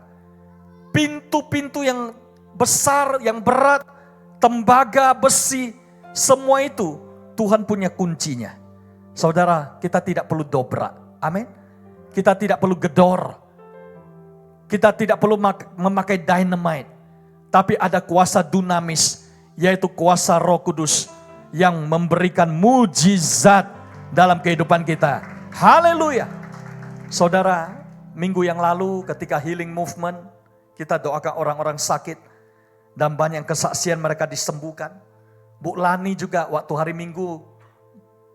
pintu-pintu yang besar, yang berat, tembaga, besi, semua itu Tuhan punya kuncinya. Saudara, kita tidak perlu dobrak. Amin. Kita tidak perlu gedor. Kita tidak perlu memakai dynamite. Tapi ada kuasa dunamis, yaitu kuasa Roh Kudus yang memberikan mujizat dalam kehidupan kita. Haleluya. Saudara, minggu yang lalu ketika healing movement, kita doakan orang-orang sakit dan banyak kesaksian mereka disembuhkan. Bu Lani juga waktu hari Minggu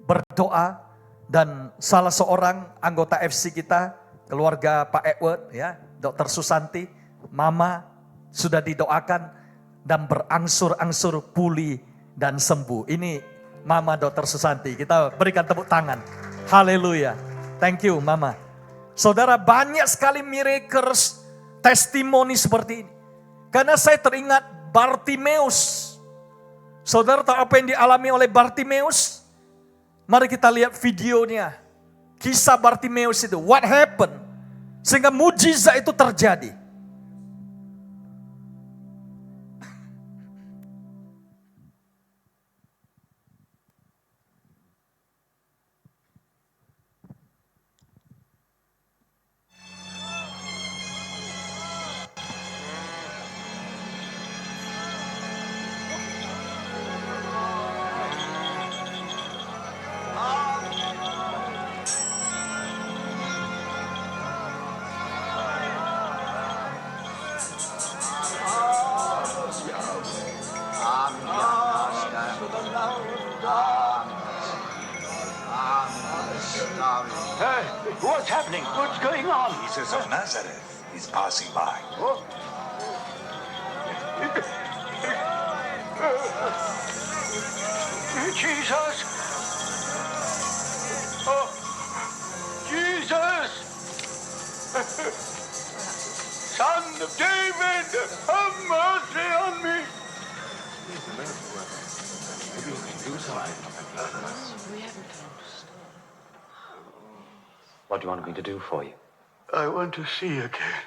berdoa dan salah seorang anggota FC kita, keluarga Pak Edward ya, Dr. Susanti, Mama sudah didoakan dan berangsur-angsur pulih dan sembuh. Ini Mama Dr. Susanti, kita berikan tepuk tangan. Haleluya. Thank you Mama. Saudara, banyak sekali miracles, testimoni seperti ini. Karena saya teringat Bartimeus. Saudara tahu apa yang dialami oleh Bartimeus? Mari kita lihat videonya. Kisah Bartimeus itu, what happened? Sehingga mujizat itu terjadi. Hey, what's happening? What's going on? Jesus of Nazareth is passing by. Jesus! Oh, Jesus! Son of David, have mercy on me! What do you want me to do for you? I want to see again.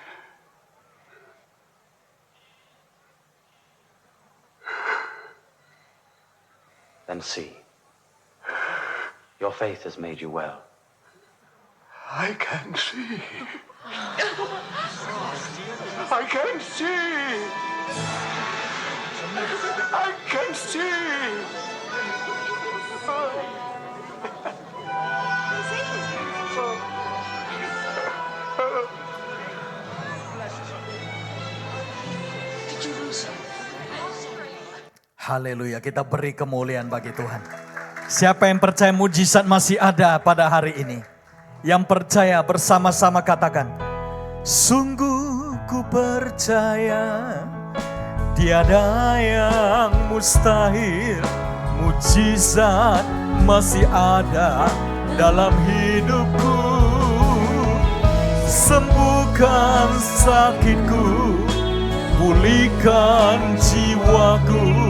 Then see. Your faith has made you well. I can see. I can see. I can see. Haleluya, kita beri kemuliaan bagi Tuhan. Siapa yang percaya mujizat masih ada pada hari ini? Yang percaya bersama-sama katakan, sungguh ku percaya tiada yang mustahil, mujizat masih ada dalam hidupku. Sembuhkan sakitku, pulihkan jiwaku,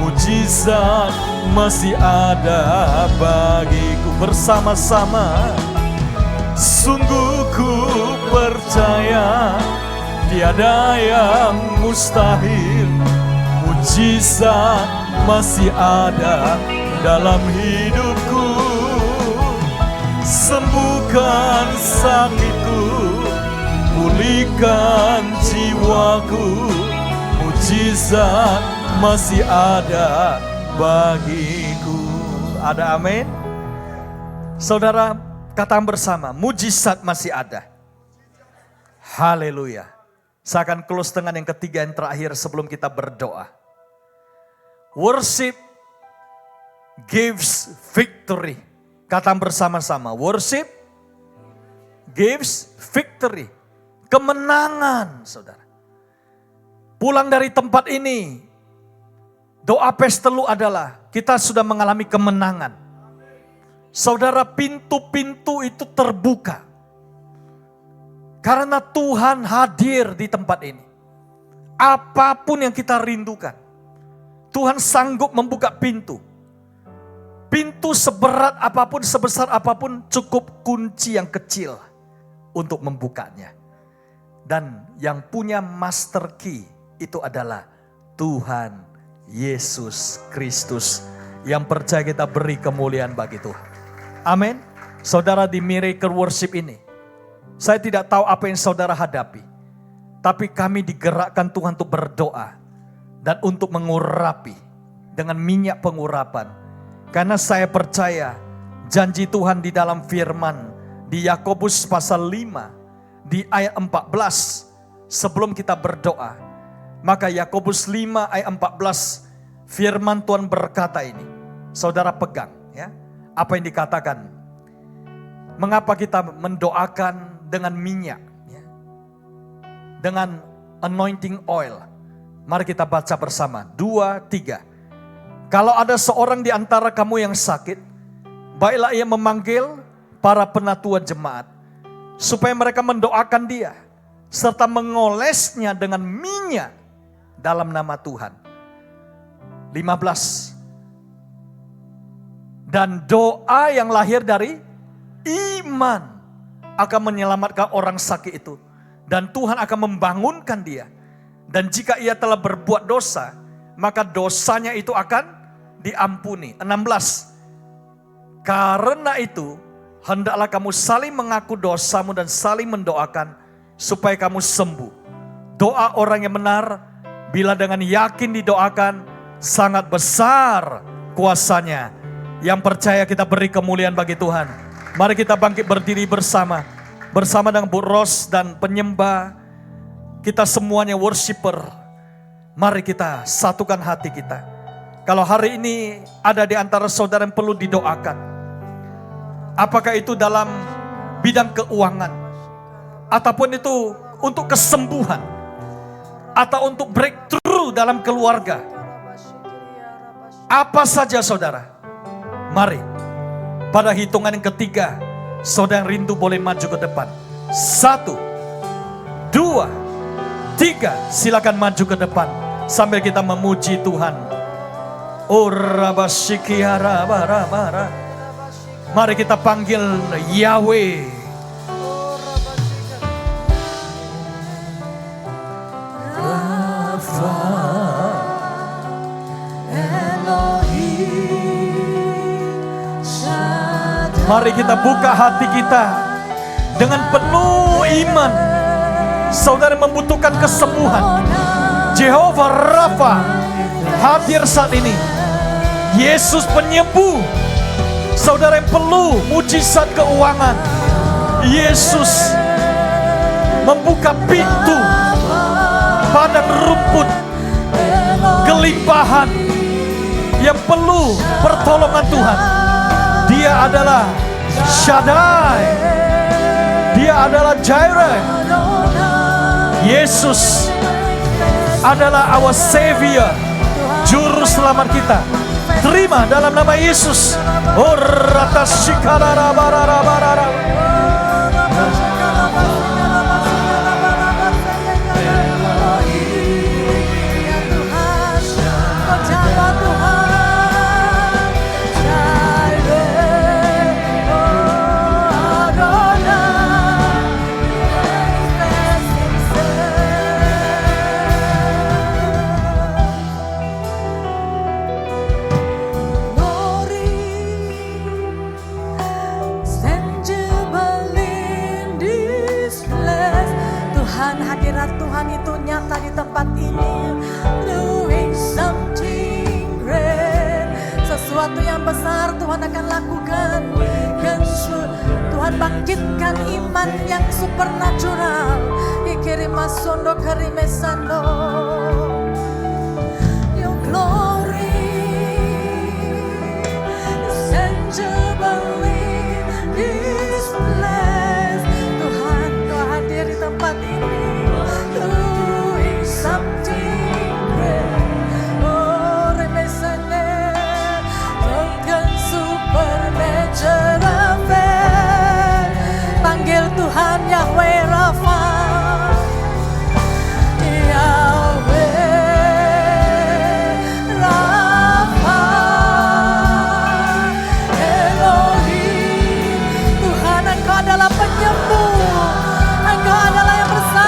mujizat masih ada bagiku. Bersama-sama, sungguh ku percaya tiada yang mustahil, mujizat masih ada dalam hidupku. Sembuhkan sakitku, pulihkan jiwaku, mujizat masih ada bagiku. Ada amin? Saudara, katakan bersama, mujizat masih ada. Haleluya. Saya akan close dengan yang ketiga, yang terakhir sebelum kita berdoa. Worship gives victory. Katakan bersama-sama, worship gives victory. Kemenangan, saudara. Pulang dari tempat ini, doa pestelu adalah kita sudah mengalami kemenangan. Saudara, pintu-pintu itu terbuka. Karena Tuhan hadir di tempat ini. Apapun yang kita rindukan, Tuhan sanggup membuka pintu. Pintu seberat apapun, sebesar apapun, cukup kunci yang kecil untuk membukanya. Dan yang punya master key itu adalah Tuhan Yesus Kristus. Yang percaya kita beri kemuliaan bagi Tuhan. Amin. Saudara, di miracle worship ini, saya tidak tahu apa yang saudara hadapi. Tapi kami digerakkan Tuhan untuk berdoa. Dan untuk mengurapi dengan minyak pengurapan. Karena saya percaya janji Tuhan di dalam firman di Yakobus pasal 5 di ayat 14. Sebelum kita berdoa, maka Yakobus 5 ayat 14 firman Tuhan berkata ini. Saudara pegang ya, apa yang dikatakan. Mengapa kita mendoakan dengan minyak ya, dengan anointing oil. Mari kita baca bersama. 2, 3. Kalau ada seorang di antara kamu yang sakit, baiklah ia memanggil para penatua jemaat, supaya mereka mendoakan dia, serta mengolesnya dengan minyak dalam nama Tuhan. 15. Dan doa yang lahir dari iman akan menyelamatkan orang sakit itu. Dan Tuhan akan membangunkan dia. Dan jika ia telah berbuat dosa, maka dosanya itu akan diampuni. 16. Karena itu, hendaklah kamu saling mengaku dosamu dan saling mendoakan supaya kamu sembuh. Doa orang yang benar, bila dengan yakin didoakan, sangat besar kuasanya. Yang percaya kita beri kemuliaan bagi Tuhan. Mari kita bangkit berdiri bersama. Bersama dengan Bu Ros dan penyembah. Kita semuanya worshiper. Mari kita satukan hati kita. Kalau hari ini ada di antara saudara yang perlu didoakan. Apakah itu dalam bidang keuangan. Ataupun itu untuk kesembuhan. Atau untuk breakthrough dalam keluarga. Apa saja saudara. Mari, pada hitungan yang ketiga, saudara yang rindu boleh maju ke depan. 1, 2, 3, silakan maju ke depan sambil kita memuji Tuhan. Mari kita panggil Yahweh. Mari kita buka hati kita dengan penuh iman. Saudara membutuhkan kesembuhan. Jehovah Rafa hadir saat ini. Yesus penyembuh. Saudara yang perlu mujizat keuangan. Yesus membuka pintu padang rumput, kelimpahan yang perlu pertolongan Tuhan. Dia adalah Shaddai. Dia adalah Jireh. Yesus adalah our Savior, Juru Selamat kita. Terima dalam nama Yesus. Tuhan itu nyata di tempat ini, doing something great. Sesuatu yang besar Tuhan akan lakukan. Tuhan bangkitkan iman yang supernatural. Ikirimasondo karimesando. Your glory is tangible in this place. Tuhan, Kau hadir di tempat ini. Panggil Tuhan Yahweh Rafa, Yahweh Rafa, Elohim. Tuhan, Engkau adalah penyembuh, Engkau adalah yang besar.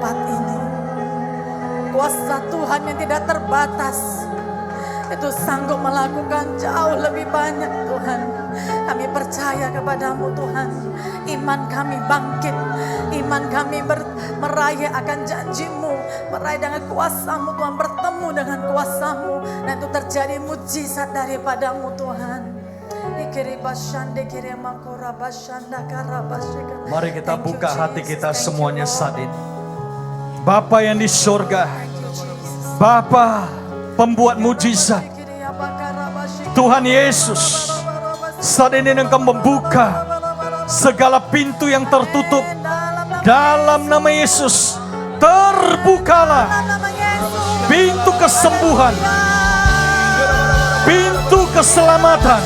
tempat ini. Kuasa Tuhan yang tidak terbatas itu sanggup melakukan jauh lebih banyak Tuhan. Kami percaya kepadamu Tuhan. Iman kami bangkit. Iman kami meraih akan janjimu. Meraih dengan kuasamu Tuhan. Bertemu dengan kuasamu. Dan itu terjadi mujizat daripadamu Tuhan. Mari kita buka hati kita semuanya saat ini. Bapa yang di surga, Bapa pembuat mujizat, Tuhan Yesus, saat ini Engkau membuka segala pintu yang tertutup. Dalam nama Yesus, terbukalah pintu kesembuhan, pintu keselamatan,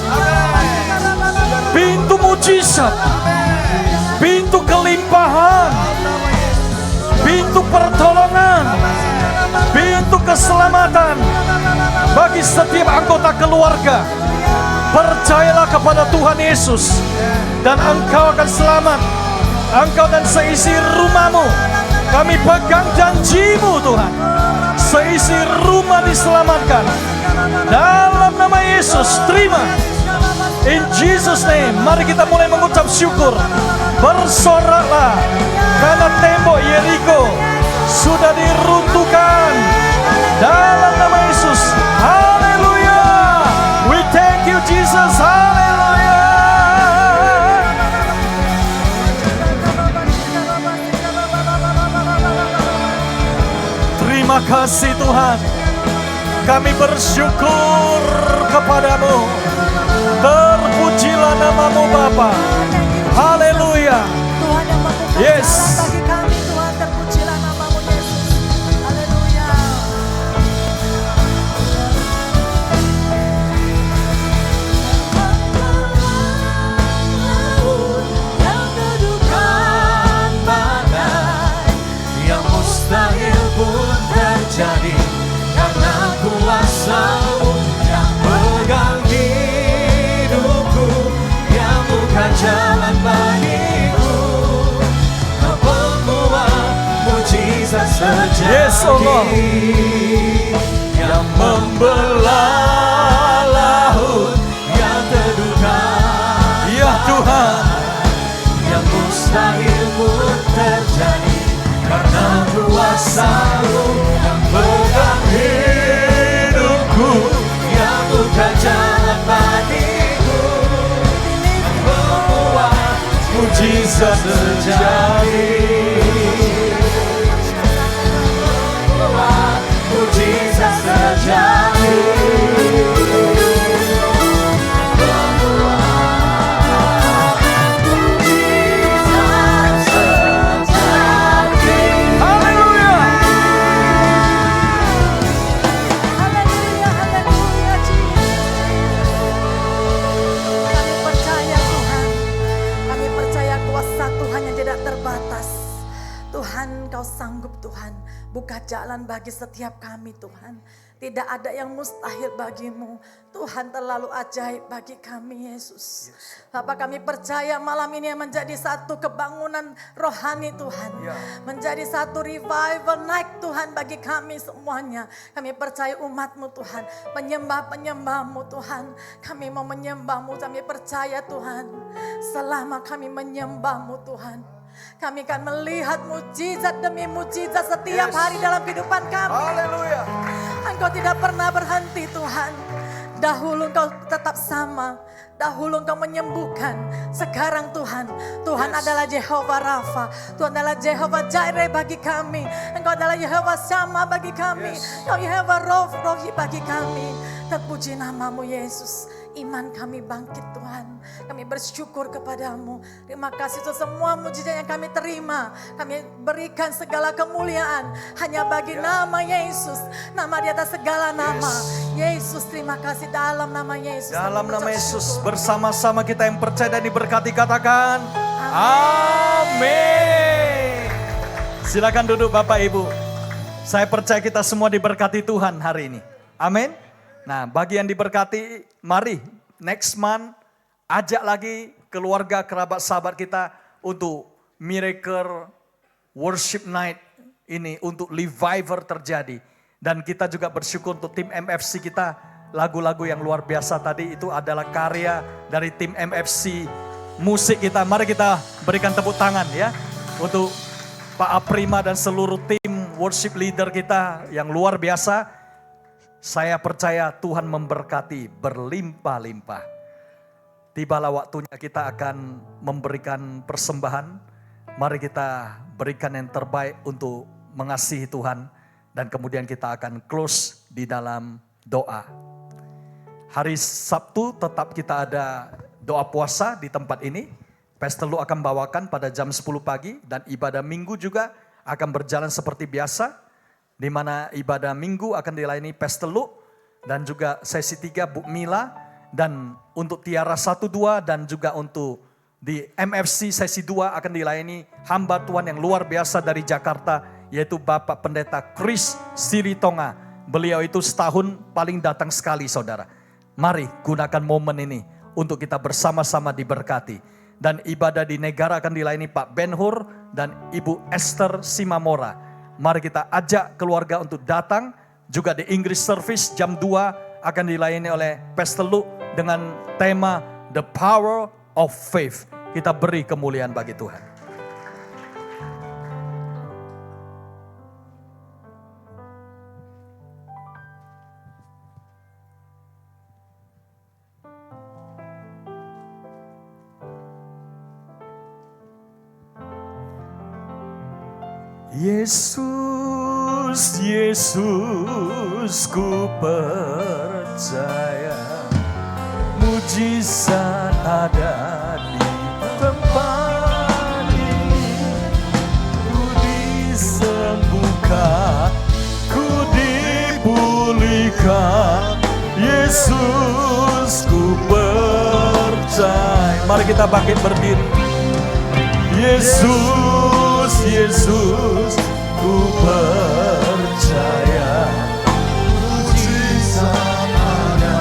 pintu mujizat, pintu kelimpahan, pintu pertolongan, pintu keselamatan bagi setiap anggota keluarga. Percayalah kepada Tuhan Yesus dan engkau akan selamat. Engkau dan seisi rumahmu. Kami pegang janjimu Tuhan. Seisi rumah diselamatkan. Dalam nama Yesus, terima. In Jesus name, mari kita mulai mengucap syukur. Bersoraklah karena tembok Yeriko sudah diruntuhkan. Dalam nama Yesus, haleluya. We thank you Jesus, haleluya. Terima kasih Tuhan. Kami bersyukur kepadamu. Terpujilah namamu Bapa. Haleluya. Tuhan yang membuka Yes. jalan bagi kami Tuhan. Terpujilah namamu Yesus. Haleluya. Yang kedudukan badai, yang mustahil pun terjadi karena kuasa-Mu yang pegang hidupku, yang buka jalan bagiku. Kau pembuat mujizat sejati, Yes, Allah. yang membelah laut yang terduga. Ya Tuhan, Yang mustahil pun terjadi karena kuasa-Mu yang pegang hidupku, yang buka jalan bagiku, membuat mujizat terjadi, membuat mujizat terjadi. haleluya. Haleluya, haleluya Jesus. Kami percaya Tuhan. Kami percaya kuasa Tuhan yang tidak terbatas. Tuhan Kau sanggup Tuhan. Buka jalan bagi setiap kami Tuhan. Tidak ada yang mustahil bagimu. Tuhan terlalu ajaib bagi kami Yesus. Bapak kami percaya malam ini menjadi satu kebangunan rohani Tuhan. Menjadi satu revival naik Tuhan bagi kami semuanya. Kami percaya umat-Mu Tuhan. Penyembah-penyembah-Mu Tuhan. Kami mau menyembah-Mu. Kami percaya Tuhan. Selama kami menyembah-Mu Tuhan. Kami akan melihat mujizat demi mujizat setiap hari dalam kehidupan kami. Haleluya. Engkau tidak pernah berhenti Tuhan. Dahulu Engkau tetap sama. Dahulu Engkau menyembuhkan. Sekarang Tuhan. Tuhan adalah Jehovah Rafa. Tuhan adalah Jehovah Jireh bagi kami. Engkau adalah Jehovah Shammah bagi kami. Engkau Jehovah Rohi bagi kami. Terpuji namamu Yesus. Iman kami bangkit Tuhan. Kami bersyukur kepadamu. Terima kasih untuk semua mujizat yang kami terima. Kami berikan segala kemuliaan hanya bagi nama Yesus. Nama di atas segala nama. Yesus, terima kasih dalam nama Yesus. Dalam Kami nama mengucap Yesus syukur. bersama-sama kita yang percaya dan diberkati katakan amin. Silakan duduk Bapak Ibu. Saya percaya kita semua diberkati Tuhan hari ini. Amin. Nah, bagi yang diberkati, mari next month ajak lagi keluarga, kerabat, sahabat kita untuk Miracle Worship Night ini untuk revival terjadi. Dan kita juga bersyukur untuk tim MFC kita, lagu-lagu yang luar biasa tadi itu adalah karya dari tim MFC musik kita. Mari kita berikan tepuk tangan ya untuk Pak Aprima dan seluruh tim worship leader kita yang luar biasa. Saya percaya Tuhan memberkati berlimpah-limpah. Tibalah waktunya kita akan memberikan persembahan. Mari kita berikan yang terbaik untuk mengasihi Tuhan. Dan kemudian kita akan close di dalam doa. Hari Sabtu tetap kita ada doa puasa di tempat ini. Pastor Lu akan bawakan pada jam 10 pagi. Dan ibadah minggu juga akan berjalan seperti biasa. Di mana ibadah minggu akan dilayani Pastor Lu. Dan juga sesi 3 Bu Mila. Dan untuk Tiara 1-2 dan juga untuk di MFC sesi 2 akan dilayani hamba Tuhan yang luar biasa dari Jakarta. Yaitu Bapak Pendeta Chris Siritonga. Beliau itu setahun paling datang sekali saudara. Mari gunakan momen ini untuk kita bersama-sama diberkati. Dan ibadah di negara akan dilayani Pak Ben Hur dan Ibu Esther Simamora. Mari kita ajak keluarga untuk datang. Juga di English Service jam 2 akan dilayani oleh Pastor Luke dengan tema The Power of Faith. Kita beri kemuliaan bagi Tuhan. Yesus, Yesus, ku percaya mujizat ada di tempat ini. Ku disembuhkan, ku dipulihkan. Yesus, ku percaya. Mari kita bangkit berdiri. Yesus, Yesus, ku percaya mujizat ada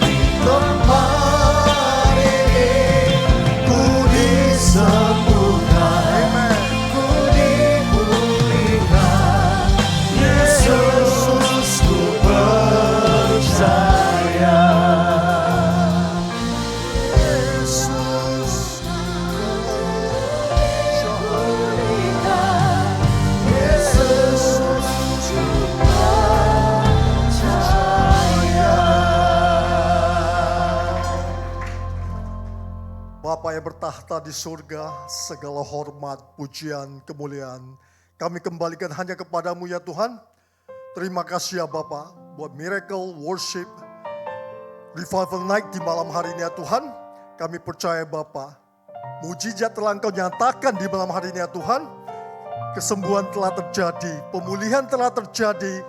di tempat ini. Ku disembuhkan, ku dipulihkan. Yesus, ku percaya. Bapa yang bertahta di surga, segala hormat, pujian, kemuliaan kami kembalikan hanya kepadamu ya Tuhan. Terima kasih ya Bapa buat miracle, worship, revival night di malam hari ini ya Tuhan. Kami percaya Bapa, mujizat telah Engkau nyatakan di malam hari ini ya Tuhan. Kesembuhan telah terjadi, pemulihan telah terjadi,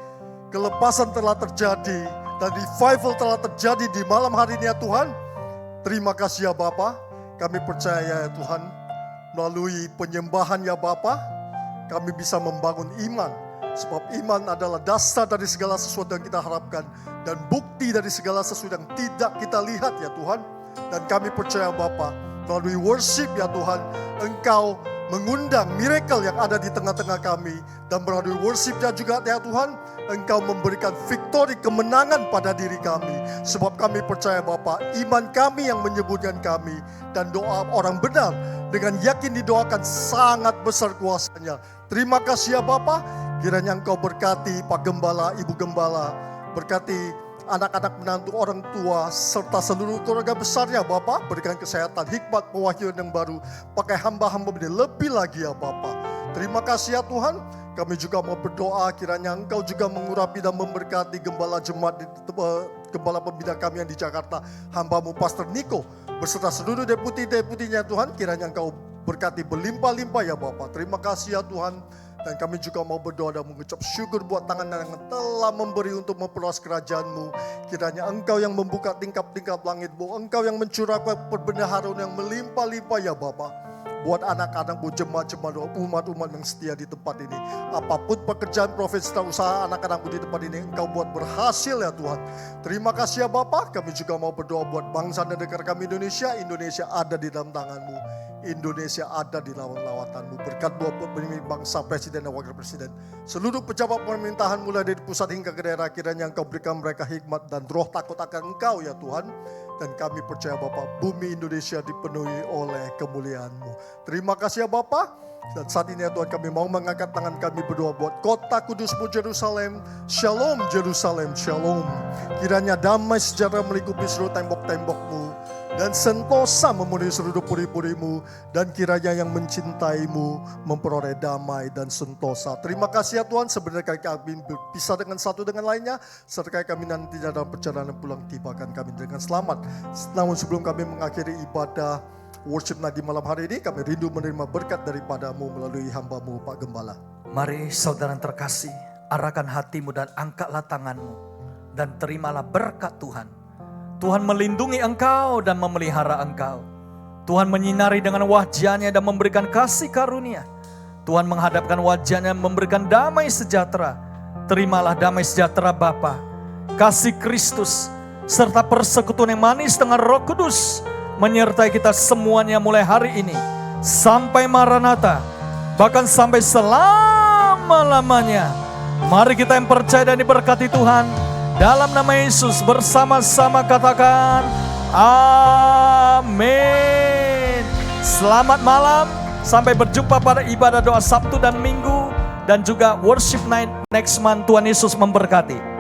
kelepasan telah terjadi, dan revival telah terjadi di malam hari ini ya Tuhan. Terima kasih ya Bapa. Kami percaya ya Tuhan, melalui penyembahan ya Bapa, kami bisa membangun iman. Sebab iman adalah dasar dari segala sesuatu yang kita harapkan. Dan bukti dari segala sesuatu yang tidak kita lihat ya Tuhan. Dan kami percaya Bapa, melalui worship ya Tuhan, Engkau mengundang miracle yang ada di tengah-tengah kami. Dan melalui worshipnya juga ya Tuhan, Engkau memberikan victory, kemenangan pada diri kami. Sebab kami percaya Bapa, iman kami yang menyebutkan kami. Dan doa orang benar dengan yakin didoakan sangat besar kuasanya. Terima kasih ya Bapa, kiranya Engkau berkati Pak Gembala, Ibu Gembala. Berkati anak-anak menantu orang tua serta seluruh keluarga besarnya Bapa. Berikan kesehatan, hikmat, pewahyuan yang baru. Pakai hamba-hamba ini lebih lagi ya Bapa. Terima kasih ya Tuhan. Kami juga mau berdoa kiranya Engkau juga mengurapi dan memberkati gembala jemaat, gembala pembina kami yang di Jakarta. Hamba-Mu Pastor Niko beserta seluruh deputi-deputinya Tuhan. Kiranya Engkau berkati berlimpah-limpah ya Bapa. Terima kasih ya Tuhan. Dan kami juga mau berdoa dan mengucap syukur buat tangan yang telah memberi untuk memperluas kerajaan-Mu. Kiranya Engkau yang membuka tingkap-tingkap langit-Mu. Engkau yang mencurahkan perbendaharaan yang melimpah-limpah ya Bapa. Buat anak-anak-Mu, jemaat-jemaat, umat-umat yang setia di tempat ini. Apapun pekerjaan, profesi, usaha anak-anak-Mu di tempat ini, Engkau buat berhasil ya Tuhan. Terima kasih ya Bapa. Kami juga mau berdoa buat bangsa dan negara kami Indonesia. Indonesia ada di dalam tangan-Mu. Indonesia ada di lawatan-lawatanmu. Berkat buat pemimpin bangsa, presiden dan wakil presiden. Seluruh pejabat pemerintahan mulai dari pusat hingga ke daerah, kiranya Engkau berikan mereka hikmat dan roh takut akan Engkau ya Tuhan. Dan kami percaya Bapa, bumi Indonesia dipenuhi oleh kemuliaan-Mu. Terima kasih ya Bapa. Dan saat ini ya Tuhan, kami mau mengangkat tangan kami berdoa buat kota kudus-Mu Yerusalem. Shalom Yerusalem, shalom. Kiranya damai sejahtera melingkupi seluruh tembok-tembok-Mu. Dan sentosa memenuhi seluruh puri-puri-Mu. Dan kiranya yang mencintai-Mu memperoleh damai dan sentosa. Terima kasih ya Tuhan, sebenarnya kami berpisah dengan satu dengan lainnya. Serta kami nanti dalam perjalanan pulang tibakan kami dengan selamat. Namun sebelum kami mengakhiri ibadah worship Nadi malam hari ini, kami rindu menerima berkat daripada-Mu melalui hamba-Mu Pak Gembala. Mari saudara yang terkasih, arahkan hatimu dan angkatlah tanganmu. Dan terimalah berkat Tuhan. Tuhan melindungi engkau dan memelihara engkau. Tuhan menyinari dengan wajah-Nya dan memberikan kasih karunia. Tuhan menghadapkan wajah-Nya memberikan damai sejahtera. Terimalah damai sejahtera Bapa, kasih Kristus, serta persekutuan yang manis dengan Roh Kudus menyertai kita semuanya mulai hari ini sampai Maranatha, bahkan sampai selama-lamanya. Mari kita yang percaya dan diberkati Tuhan, dalam nama Yesus bersama-sama katakan amin. Selamat malam, sampai berjumpa pada ibadah doa Sabtu dan Minggu, dan juga worship night next month. Tuhan Yesus memberkati.